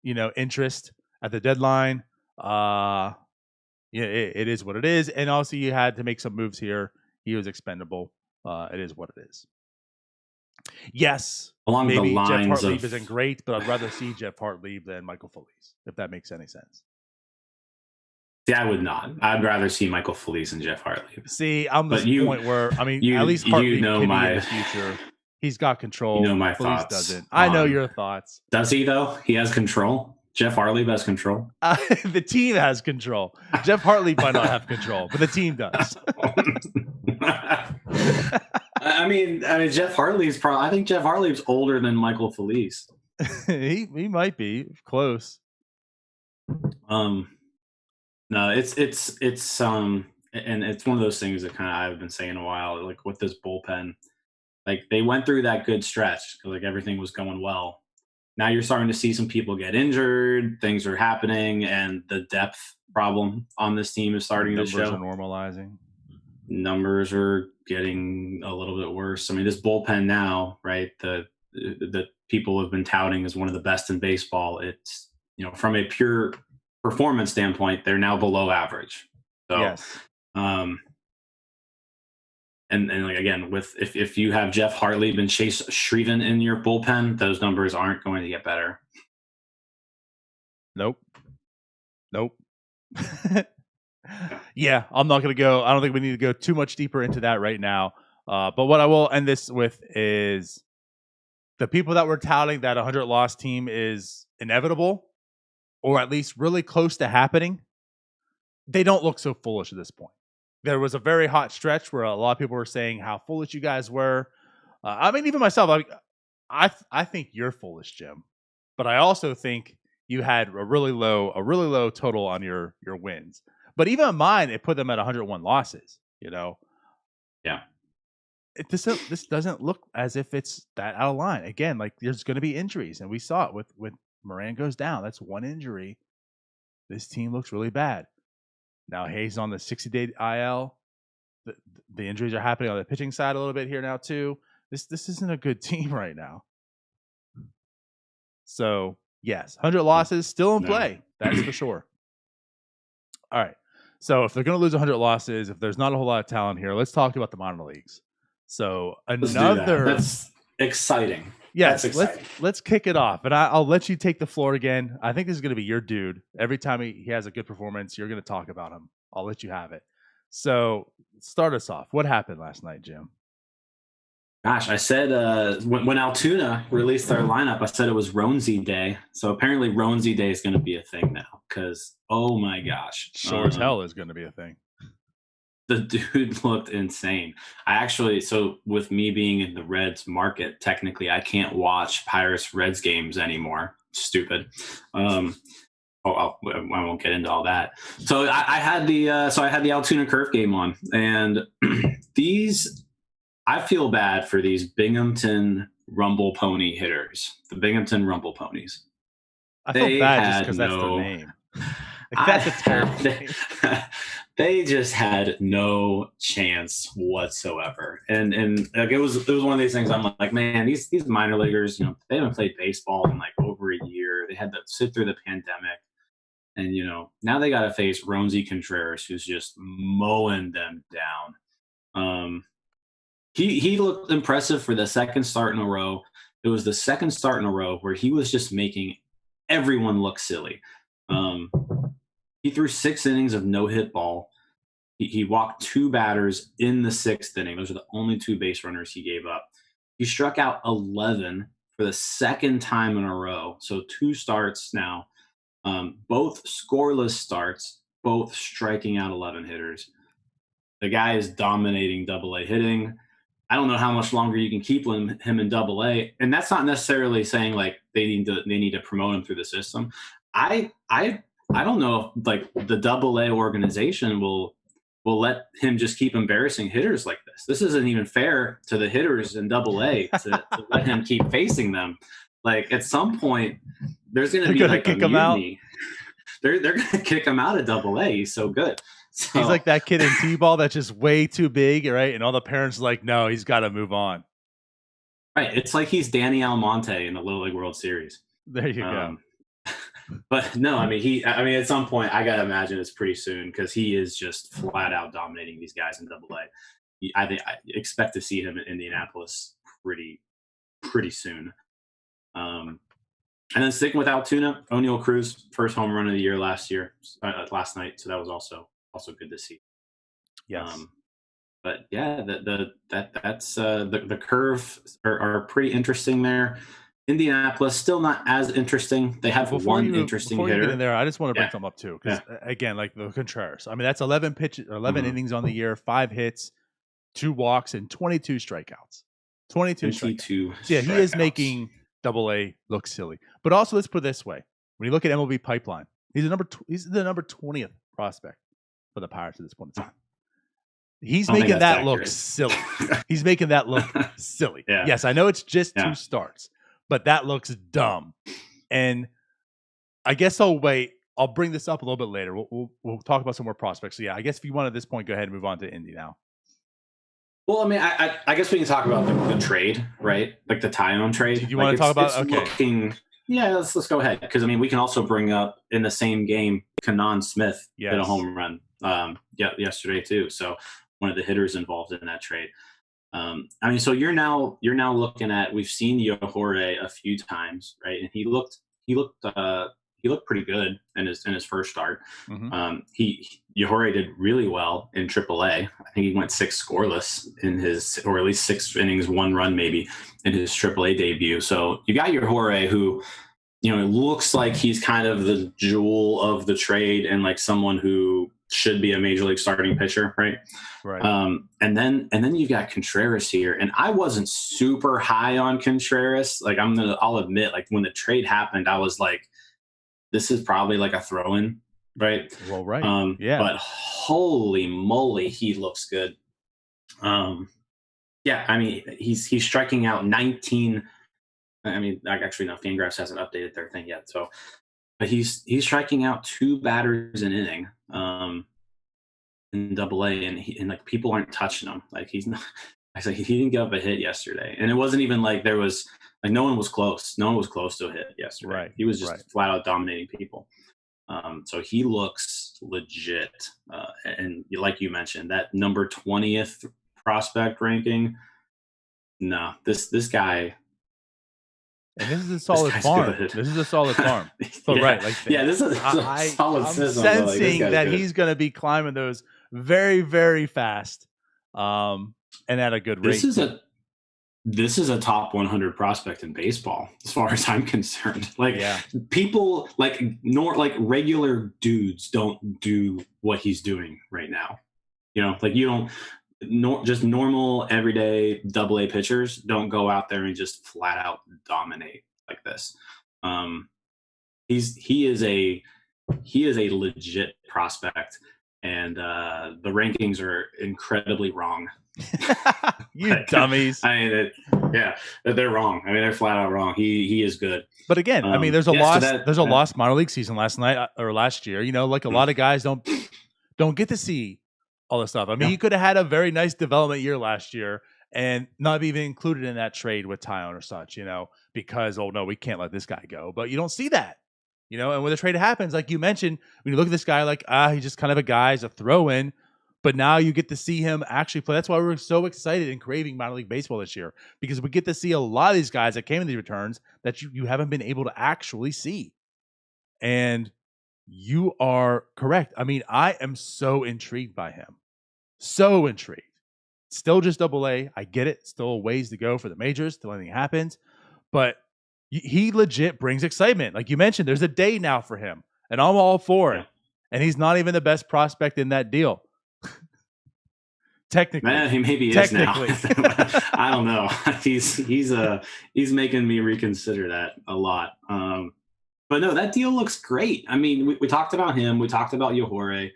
interest at the deadline. It is what it is. And also, you had to make some moves here. He was expendable. It is what it is. Yes, along maybe the lines Jeff Hartley of... isn't great, but I'd rather see Jeff Hartley than Michael Feliz, if that makes any sense. Yeah, I would not. I'd rather see Michael Feliz than Jeff Hartley. See, I'm at the point where, I mean, at least Hartley can be in the future. He's got control. My Feliz thoughts. Doesn't. I know your thoughts. Does he, though? He has control? Jeff Hartley has control? The team has control. Jeff Hartley might not have control, but the team does. I mean, Jeff Hartley's probably... I think Jeff Hartley's older than Michael Feliz. he might be close. No, it's and it's one of those things that kind of I've been saying a while, like with this bullpen, like they went through that good stretch, like everything was going well. Now you're starting to see some people get injured, things are happening, and the depth problem on this team is starting to show. Numbers are normalizing. Numbers are getting a little bit worse. I mean, this bullpen now, right? The people have been touting as one of the best in baseball. It's, from a pure performance standpoint, they're now below average. So, yes. And like, again, with if you have Jeff Hartley and Chase Shriven in your bullpen, those numbers aren't going to get better. Nope. Yeah, I'm not going to go. I don't think we need to go too much deeper into that right now. But what I will end this with is the people that were touting that 100 loss team is inevitable, or at least really close to happening, they don't look so foolish at this point. There was a very hot stretch where a lot of people were saying how foolish you guys were. I mean, even myself, I think you're foolish, Jim. But I also think you had a really low total on your wins. But even on mine, it put them at 101 losses. Yeah. This doesn't look as if it's that out of line. Again, like there's going to be injuries, and we saw it with Moran goes down. That's one injury. This team looks really bad. Now Hayes on the 60-day IL. The injuries are happening on the pitching side a little bit here now too. This isn't a good team right now. So yes, 100 losses still in play. That's for sure. All right. So if they're going to lose 100 losses, if there's not a whole lot of talent here, let's talk about the minor leagues. So that's exciting. Yes, That's exciting. let's kick it off, and I'll let you take the floor again. I think this is going to be your dude. Every time he has a good performance, you're going to talk about him. I'll let you have it. So start us off. What happened last night, Jim? Gosh, I said when Altoona released their lineup, I said it was Ronesy Day. So apparently Ronesy Day is going to be a thing now because, oh my gosh. Sure as hell is going to be a thing. The dude looked insane. So with me being in the Reds market, technically I can't watch Pirates Reds games anymore. Stupid. I won't get into all that. So I had the Altoona Curve game on, and I feel bad for these Binghamton Rumble Pony hitters, the Binghamton Rumble Ponies. I feel bad just because that's their name. That's a terrible name. They just had no chance whatsoever, and like it was one of these things. I'm like, man, these minor leaguers, they haven't played baseball in like over a year. They had to sit through the pandemic, and now they got to face Ronesy Contreras, who's just mowing them down. He looked impressive for the second start in a row. It was the second start in a row where he was just making everyone look silly. He threw 6 innings of no-hit ball. He walked 2 batters in the 6th inning. Those are the only 2 base runners he gave up. He struck out 11 for the second time in a row. So 2 starts now, both scoreless starts, both striking out 11 hitters. The guy is dominating Double-A hitting. I don't know how much longer you can keep him in Double-A, and that's not necessarily saying like they need to promote him through the system. I don't know if like the Double-A organization will let him just keep embarrassing hitters like this. This isn't even fair to the hitters in Double-A to let him keep facing them. Like at some point, there's going to be like kick a him out. mutiny. They're going to kick him out of Double-A. He's so good. So, he's like that kid in T-ball that's just way too big, right? And all the parents are like, no, he's got to move on. Right. It's like he's Danny Almonte in the Little League World Series. There you go. But no, I mean, at some point, I got to imagine it's pretty soon because he is just flat out dominating these guys in Double-A. I expect to see him in Indianapolis pretty soon. And then sticking with Altoona, O'Neal Cruz, first home run of the year last night. So that was also good to see. Yes. But yeah, that's the curve are pretty interesting there. Indianapolis still not as interesting. They have one interesting hitter. Before you get in there, I just want to bring something up too, because again, like the Contreras. I mean, that's 11 innings on the year, 5 hits, 2 walks, and 22 strikeouts. 22 strikeouts. Yeah, he is making Double-A look silly. But also, let's put it this way: when you look at MLB Pipeline, he's the number 20th prospect for the Pirates at this point in time. He's making that look silly. He's making that look silly. Yeah. Yes, I know it's just 2 starts, but that looks dumb. And I guess I'll wait. I'll bring this up a little bit later. We'll talk about some more prospects. So yeah, I guess if you want at this point, go ahead and move on to Indy now. Well, I mean, I guess we can talk about the trade, right? Like the Tyone trade. You want to talk about? Okay. Let's go ahead, because I mean we can also bring up in the same game Kanan Smith hit a home run yesterday too. So one of the hitters involved in that trade. I mean, so you're now looking at, we've seen Yajure a few times, right? And he looked pretty good in his first start. Mm-hmm. Yajure did really well in AAA. I think he went 6 scoreless or at least 6 innings, 1 run maybe in his AAA debut. So you got Yajure, who, it looks like he's kind of the jewel of the trade and like someone who should be a major league starting pitcher, right? Right. And then you've got Contreras here, and I wasn't super high on Contreras. Like I'll admit, like when the trade happened, I was like, this is probably like a throw-in, right? Well, right. Yeah. But holy moly, he looks good. Yeah, I mean, he's striking out 19. I mean, actually, no, Fangraphs hasn't updated their thing yet. So, but he's striking out 2 batters an inning in Double-A, and like people aren't touching him. Like he's not. I said he didn't give up a hit yesterday, and it wasn't even like there was like no one was close. No one was close to a hit yesterday. Right. He was just flat out dominating people. So he looks legit, and like you mentioned, that number 20th prospect ranking. No, this guy And this is a solid farm. Good. This is a solid farm. But yeah. right, like this is a solid I'm system. I'm sensing like, that good. he's going to be climbing those very, very fast, and at a good rate. This is a top 100 prospect in baseball, as far as I'm concerned. Like people, like regular dudes don't do what he's doing right now. You know, like you don't. Just normal everyday AA pitchers don't go out there and just flat out dominate like this. He is a legit prospect, and the rankings are incredibly wrong. You dummies! I mean, they're wrong. I mean, they're flat out wrong. He is good. But again, I mean, there's a lost minor league season last night or last year. You know, like a lot of guys don't get to see all this stuff. I mean, he could have had a very nice development year last year and not be even included in that trade with Tyon or such, you know, because, oh no, we can't let this guy go. But you don't see that, you know, and when the trade happens, like you mentioned, when you look at this guy, like, he's just kind of a guy, he's a throw in, but now you get to see him actually play. That's why we're so excited and craving minor league baseball this year, because we get to see a lot of these guys that came in these returns that you haven't been able to actually see. And you are correct. I mean, I am so intrigued by him. So intrigued. Still just AA. I get it. Still a ways to go for the majors till anything happens. But he legit brings excitement. Like you mentioned, there's a day now for him. And I'm all for it. And he's not even the best prospect in that deal. Technically. Man, he maybe is now. I don't know. He's making me reconsider that a lot. But no, that deal looks great. I mean, we talked about him. We talked about Yajure.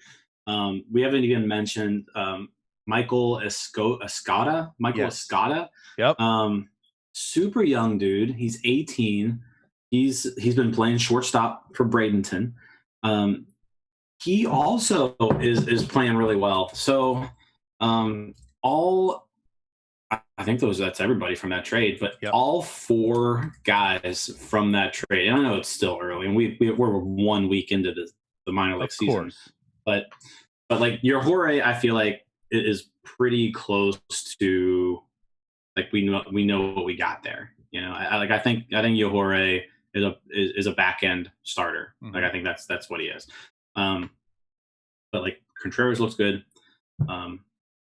We haven't even mentioned Michael Escada. Escada. Yep. Super young dude. He's 18. He's been playing shortstop for Bradenton. He also is playing really well. So I think that's everybody from that trade, but all four guys from that trade. And I know it's still early, and we're 1 week into the minor league season. But like Yajure, I feel like it is pretty close to like we know what we got there. You know, I think Yajure is a back end starter. Mm-hmm. Like I think that's what he is. But like Contreras looks good.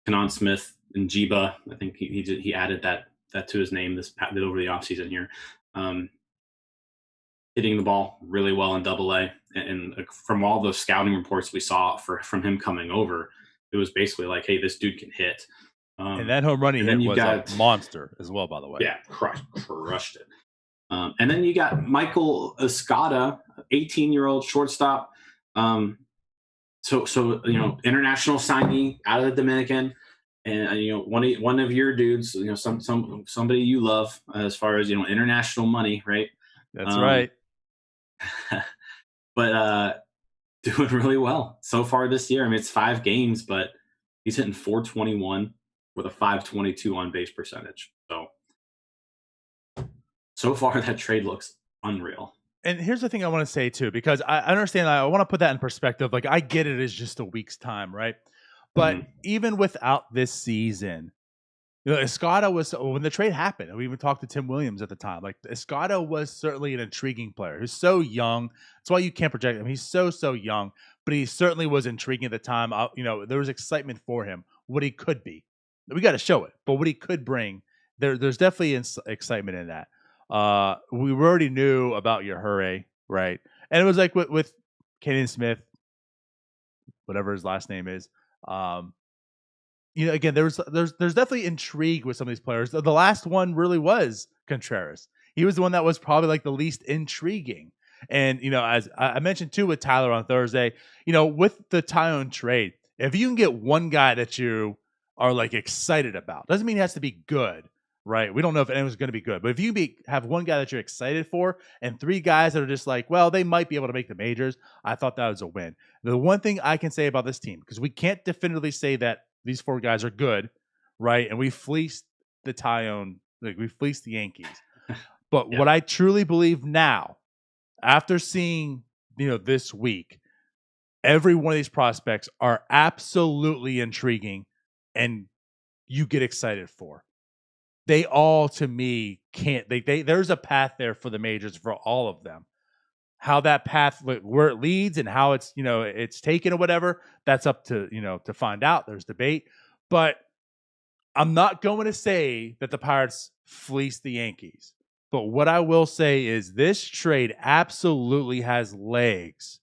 Kenan Smith and Jiba, I think he added that to his name over the offseason here. Hitting the ball really well in AA, and from all the scouting reports we saw from him coming over, it was basically like, hey, this dude can hit. And that home run he hit was a monster as well, by the way. Yeah, crushed it. And then you got Michael Escada, 18-year-old shortstop. So you know, international signee out of the Dominican, and you know, one of your dudes, you know, somebody you love as far as, you know, international money, right? That's right. But doing really well so far this year. I mean, it's 5 games, but he's hitting .421 with a .522 on base percentage. So far that trade looks unreal. And here's the thing I want to say too, because I understand, I want to put that in perspective. Like I get it, it's just a week's time, right? But even without this season, you know, Escada was, when the trade happened, we even talked to Tim Williams at the time. Like Escada was certainly an intriguing player. He's so young. That's why you can't project him. He's so young, but he certainly was intriguing at the time. You know, there was excitement for him, what he could be. We got to show it, but what he could bring, there's definitely excitement in that. We already knew about Yajure, right? And it was like with Kenan Smith, whatever his last name is. You know, again, there's definitely intrigue with some of these players. The last one really was Contreras. He was the one that was probably like the least intriguing. And, you know, as I mentioned too with Tyler on Thursday, you know, with the Tyon trade, if you can get one guy that you are like excited about, doesn't mean it has to be good, right? We don't know if anyone's going to be good, but if you have one guy that you're excited for and 3 guys that are just like, well, they might be able to make the majors, I thought that was a win. The one thing I can say about this team, because we can't definitively say that these 4 guys are good, right? And we fleeced the Tyon, like we fleeced the Yankees. But what I truly believe now, after seeing, you know, this week, every one of these prospects are absolutely intriguing and you get excited for. they all, to me, can't. There's a path there for the majors for all of them. How that path, where it leads, and how it's it's taken or whatever, that's up to to find out. There's debate, but I'm not going to say that the Pirates fleeced the Yankees. But what I will say is this trade absolutely has legs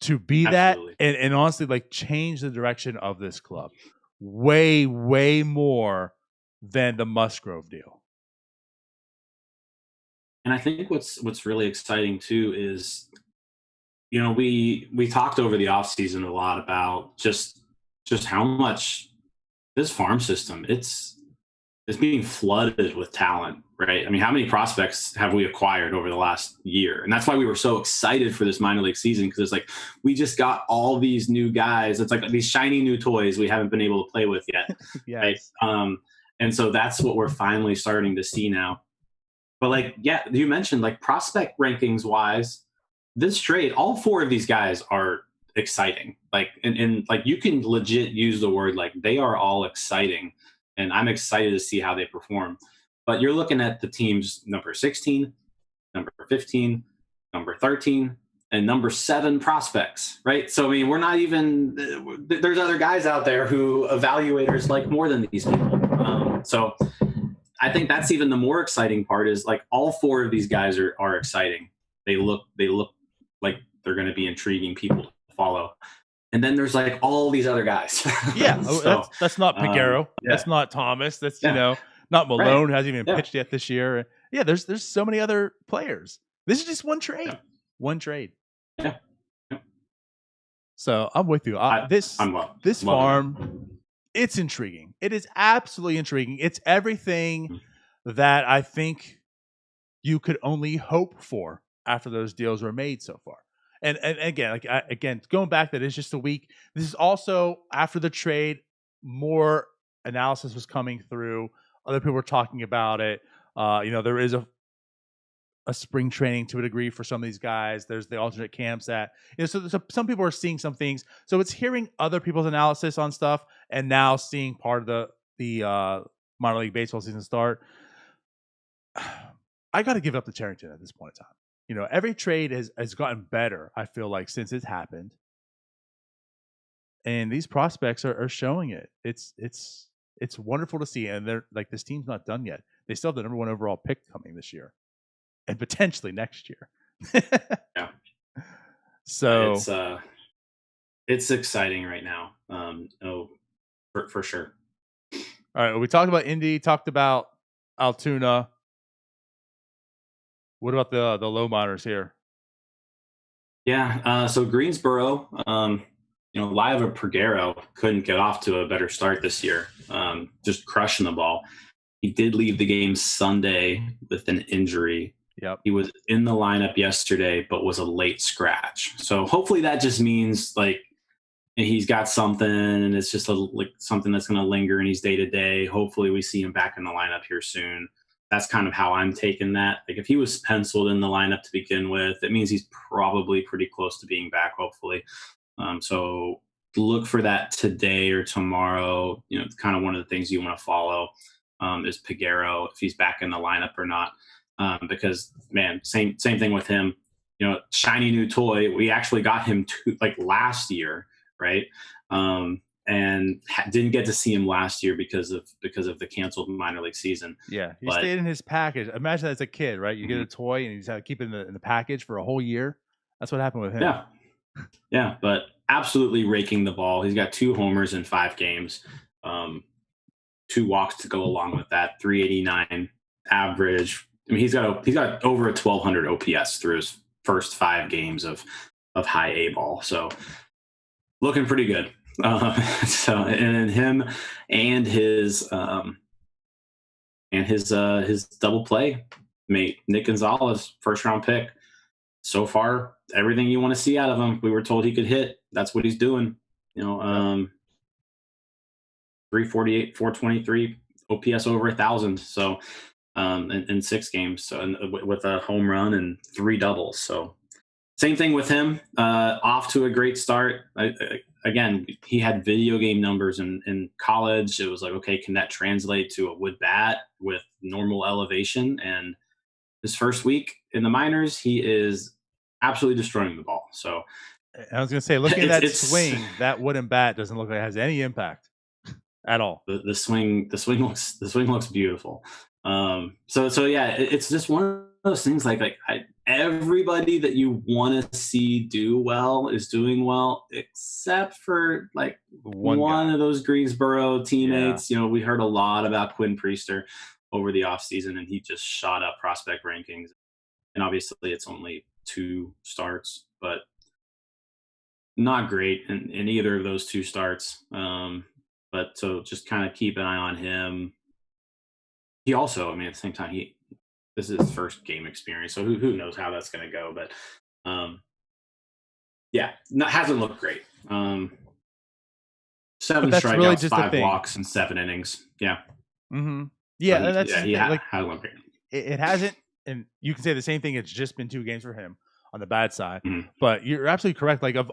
to be Absolutely. that, and honestly, like, change the direction of this club way, way more than the Musgrove deal. And I think what's really exciting too is, we talked over the offseason a lot about just how much this farm system, it's being flooded with talent, right? I mean, how many prospects have we acquired over the last year? And that's why we were so excited for this minor league season, because it's like we just got all these new guys. It's like these shiny new toys we haven't been able to play with yet. Yes. Right? And so that's what we're finally starting to see now. But you mentioned prospect rankings wise, this trade, all four of these guys are exciting. And you can legit use the word they are all exciting, and I'm excited to see how they perform. But you're looking at the teams number 16, number 15, number 13, and number 7 prospects, right? So I mean, we're not even. There's other guys out there who evaluators like more than these people. So I think that's even the more exciting part is all four of these guys are exciting. They look like they're going to be intriguing people to follow. And then there's all these other guys. Yeah, So, that's not Piguero. yeah. That's not Thomas. That's not Malone, who hasn't even pitched yet this year. Yeah, there's so many other players. This is just one trade. Yeah. One trade. Yeah. So I'm with you. This farm, it's intriguing. It is absolutely intriguing. It's everything that I think you could only hope for after those deals were made so far. And again, going back, that is just a week. This is also after the trade. More analysis was coming through. Other people were talking about it. There is a spring training to a degree for some of these guys. There's the alternate camps that so some people are seeing some things. So it's hearing other people's analysis on stuff, and now seeing part of the minor league baseball season start. I got to give it up to Charrington at this point in time. Every trade has gotten better, I feel like, since it's happened. And these prospects are showing it. It's wonderful to see. And they're this team's not done yet. They still have the number 1 overall pick coming this year, and potentially next year. Yeah. So it's exciting right now. For sure. All right. Well, we talked about Indy, talked about Altoona. What about the low minors here? Yeah. So Greensboro, Liva Piguero couldn't get off to a better start this year. Just crushing the ball. He did leave the game Sunday with an injury. Yep. He was in the lineup yesterday, but was a late scratch. So hopefully that just means he's got something, and it's just something that's going to linger, and he's day to day. Hopefully we see him back in the lineup here soon. That's kind of how I'm taking that. If he was penciled in the lineup to begin with, it means he's probably pretty close to being back, hopefully. So look for that today or tomorrow. Kind of one of the things you want to follow is Piguero, if he's back in the lineup or not. Because, man, same thing with him. Shiny new toy. We actually got him last year, right? And didn't get to see him last year because of the canceled minor league season. Yeah, he stayed in his package. Imagine that as a kid, right? You get a toy and you just have to keep it in the package for a whole year. That's what happened with him. Yeah, but absolutely raking the ball. He's got 2 homers in 5 games, 2 walks to go along with that. 389 average. I mean, he's got over a 1,200 OPS through his first 5 games of high A ball. So looking pretty good. And him and his double play mate, Nick Gonzalez, first round pick. So far, everything you want to see out of him. We were told he could hit. That's what he's doing. 348, 423, OPS over 1,000. So in 6 games. So with a home run and 3 doubles. So same thing with him. Off to a great start. again, he had video game numbers in college. It was like, okay, can that translate to a wood bat with normal elevation? And his first week in the minors, he is absolutely destroying the ball. So I was going to say, looking at that swing, that wooden bat doesn't look like it has any impact at all. The swing looks beautiful. So yeah, it's just one of those things. Everybody that you want to see do well is doing well, except for like one of those Greensboro teammates. Yeah. We heard a lot about Quinn Priester over the offseason, and he just shot up prospect rankings. And obviously, it's only 2 starts, but not great in either of those 2 starts. But so just kind of keep an eye on him. He also, at the same time, this is his first game experience, so who knows how that's going to go. But hasn't looked great. 7 strikeouts, really 5 walks, and 7 innings. Yeah. Mm-hmm. Yeah, that's hasn't looked great. It hasn't, and you can say the same thing. It's just been 2 games for him on the bad side. Mm-hmm. But you're absolutely correct. Like, of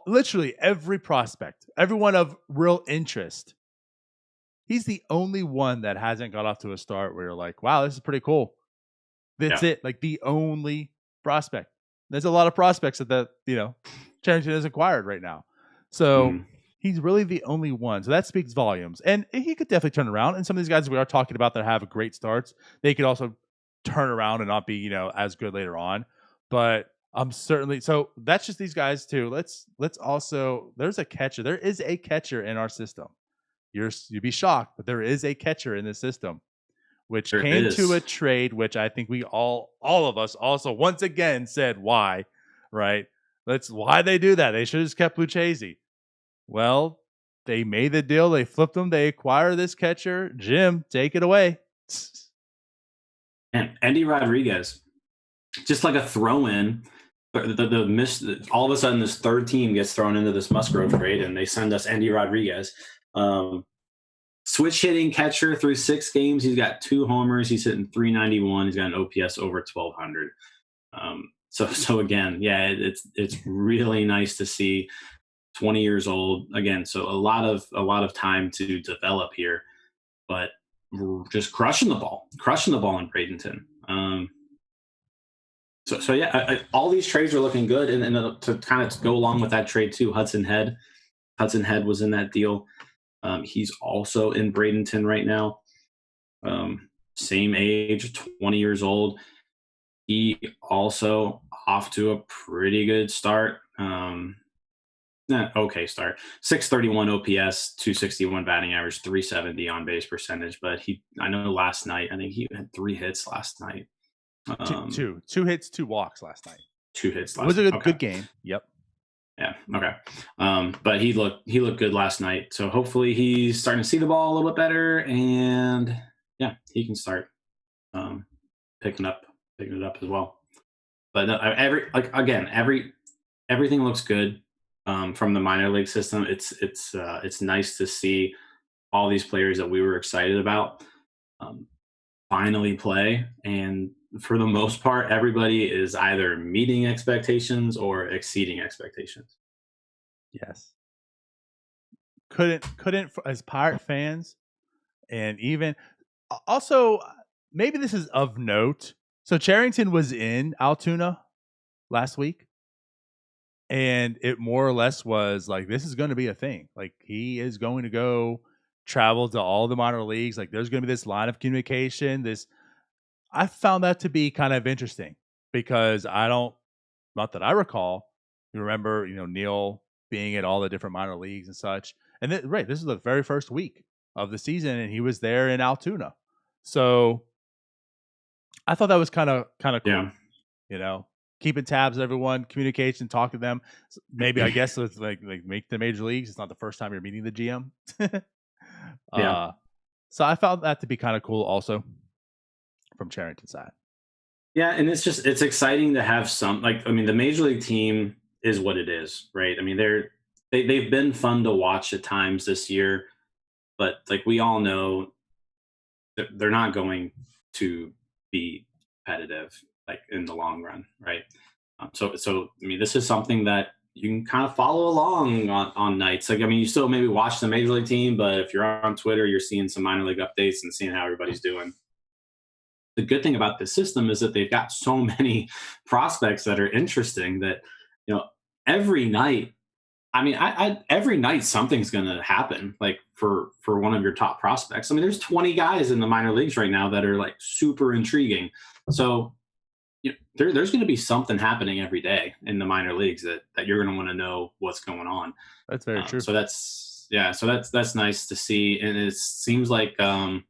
literally every prospect, everyone of real interest, he's the only one that hasn't got off to a start where you're like, wow, this is pretty cool. That's it. Like, the only prospect. There's a lot of prospects that Charrington has acquired right now. So he's really the only one. So that speaks volumes. And he could definitely turn around. And some of these guys we are talking about that have great starts, they could also turn around and not be, as good later on. But I'm certainly, so that's just these guys too. Let's also, there's a catcher. There is a catcher in our system. You'd be shocked, but there is a catcher in the system, which came to a trade, which I think we all of us also once again said why, right? That's why they do that. They should have just kept Lucchesi. Well, they made the deal. They flipped him. They acquire this catcher. Jim, take it away. And Andy Rodriguez, just like a throw-in. All of a sudden, this third team gets thrown into this Musgrove trade, and they send us Andy Rodriguez. Switch hitting catcher through 6 games. He's got 2 homers. He's hitting .391. He's got an OPS over 1,200. So again, it's really nice to see. 20 years old again. So a lot of time to develop here, but we're just crushing the ball in Bradenton. So yeah, all these trades are looking good. And to kind of go along with that trade too, Hudson Head was in that deal. He's also in Bradenton right now. Same age, 20 years old. He also off to a pretty good start. Okay start. 631 OPS, 261 batting average, 370 on base percentage. But I know last night, I think he had 3 hits last night. Two hits, 2 walks last night. 2 hits last night. It was a good game. Yep. Yeah. Okay. But he looked good last night. So hopefully he's starting to see the ball a little bit better, and he can start picking it up as well. But everything looks good from the minor league system. It's nice to see all these players that we were excited about finally play, and for the most part, everybody is either meeting expectations or exceeding expectations. Yes. Couldn't as Pirate fans, and even also maybe this is of note. So Charrington was in Altoona last week, and it more or less was like, this is going to be a thing. Like, he is going to go travel to all the minor leagues. Like, there's going to be this line of communication. I found that to be kind of interesting because not that I recall, you remember, Neil being at all the different minor leagues and such. And this is the very first week of the season, and he was there in Altoona. So I thought that was kind of cool. Yeah. Keeping tabs on everyone, communication, talk to them. Maybe I guess it's like make the major leagues. It's not the first time you're meeting the GM. So I found that to be kind of cool also from Charrington's side. Yeah, and it's exciting to have the major league team is what it is, right? I mean, they've been fun to watch at times this year, but like we all know that they're not going to be competitive like in the long run, right? So I mean, this is something that you can kind of follow along on nights. Like, I mean, you still maybe watch the major league team, but if you're on Twitter, you're seeing some minor league updates and seeing how everybody's doing. The good thing about this system is that they've got so many prospects that are interesting that, every night, I mean, every night something's going to happen, like for one of your top prospects. I mean, there's 20 guys in the minor leagues right now that are like super intriguing. So there's going to be something happening every day in the minor leagues that you're going to want to know what's going on. That's very true. So that's nice to see. And it seems like, I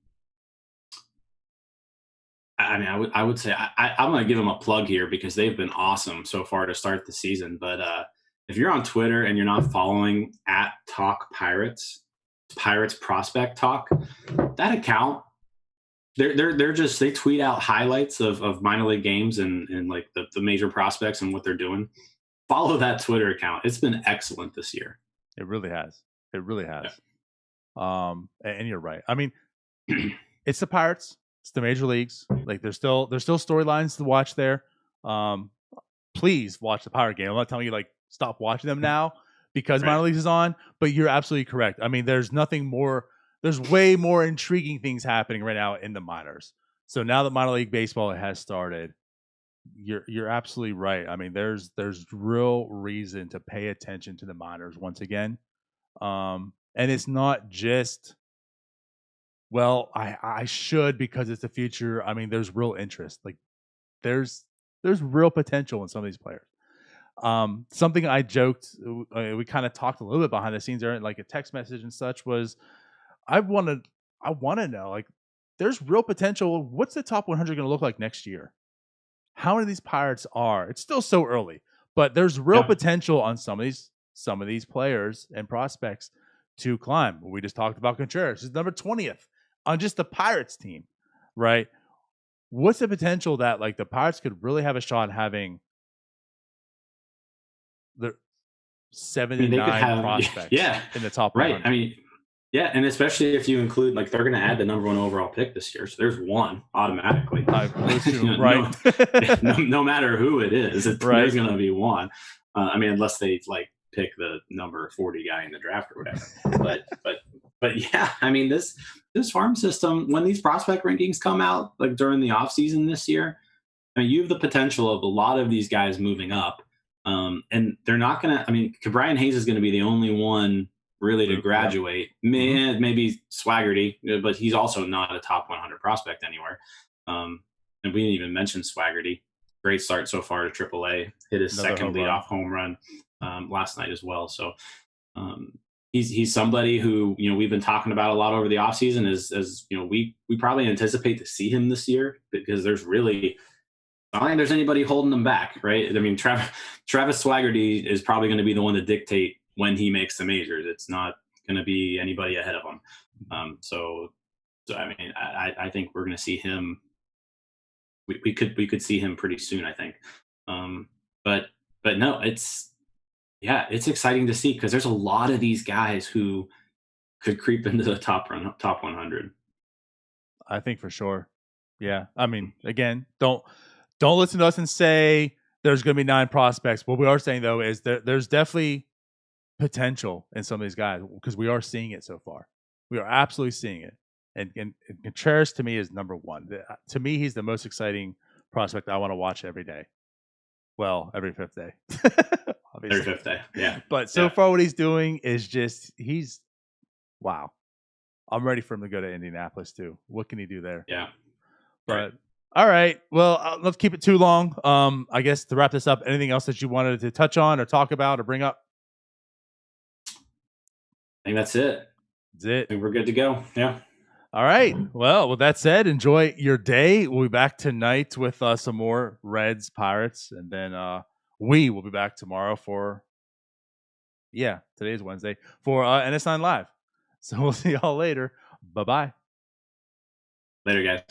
would say I'm going to give them a plug here because they've been awesome so far to start the season. But if you're on Twitter and you're not following @TalkPirates, Pirates Prospect Talk, that account, they tweet out highlights of minor league games and like the major prospects and what they're doing. Follow that Twitter account. It's been excellent this year. It really has. Yeah. And you're right. I mean, it's the Pirates. It's the major leagues. Like there's still storylines to watch there. Please watch the Pirate game. I'm not telling you like stop watching them now because minor leagues is on, but you're absolutely correct. I mean, there's way more intriguing things happening right now in the minors. So now that minor league baseball has started, you're absolutely right. I mean, there's real reason to pay attention to the minors once again. And it's not just, well, I should because it's the future. I mean, there's real interest. Like there's real potential in some of these players. Something I joked, we kind of talked a little bit behind the scenes there, like a text message and such was, I want to know, like, there's real potential. What's the top 100 going to look like next year? How many of these Pirates are? It's still so early, but there's real potential on some of these players and prospects to climb. We just talked about Contreras. He's number 20th on just the Pirates team, right? What's the potential that like the Pirates could really have a shot having the 79 prospects in the top 100? Right. I mean, yeah, and especially if you include, like, they're going to add the number 1 overall pick this year, so there's one automatically. Right. no matter who it is, there's going to be one. I mean, unless they like pick the number 40 guy in the draft or whatever. But yeah, I mean, this farm system, when these prospect rankings come out, like during the offseason this year, I mean, you have the potential of a lot of these guys moving up. And they're not going to, I mean, Brian Hayes is going to be the only one really to graduate. Maybe Swaggerty, but he's also not a top 100 prospect anywhere. And we didn't even mention Swaggerty. Great start so far to AAA. Hit his second leadoff home run last night as well. So he's somebody who, we've been talking about a lot over the offseason as we probably anticipate to see him this year because there's really, I don't think there's anybody holding them back, right? I mean, Travis Swaggerty is probably going to be the one to dictate when he makes the majors. It's not going to be anybody ahead of him. So I mean, I think we're going to see him. We could see him pretty soon, I think. But no, it's exciting to see because there's a lot of these guys who could creep into the top 100. I think for sure. Yeah. I mean, again, don't listen to us and say there's going to be 9 prospects. What we are saying, though, is there's definitely potential in some of these guys because we are seeing it so far. We are absolutely seeing it. And Contreras, to me, is number 1. To me, he's the most exciting prospect I want to watch every day. Well, every 5th day. Obviously. Every 5th day, yeah. But so far what he's doing is just, wow. I'm ready for him to go to Indianapolis, too. What can he do there? Yeah. But... All right. Well, let's keep it too long. I guess to wrap this up, anything else that you wanted to touch on or talk about or bring up? I think that's it. That's it. I think we're good to go. Yeah. All right. Well, with that said, enjoy your day. We'll be back tonight with some more Reds, Pirates, and then we will be back tomorrow for, today's Wednesday, for NS9 Live. So we'll see y'all later. Bye-bye. Later, guys.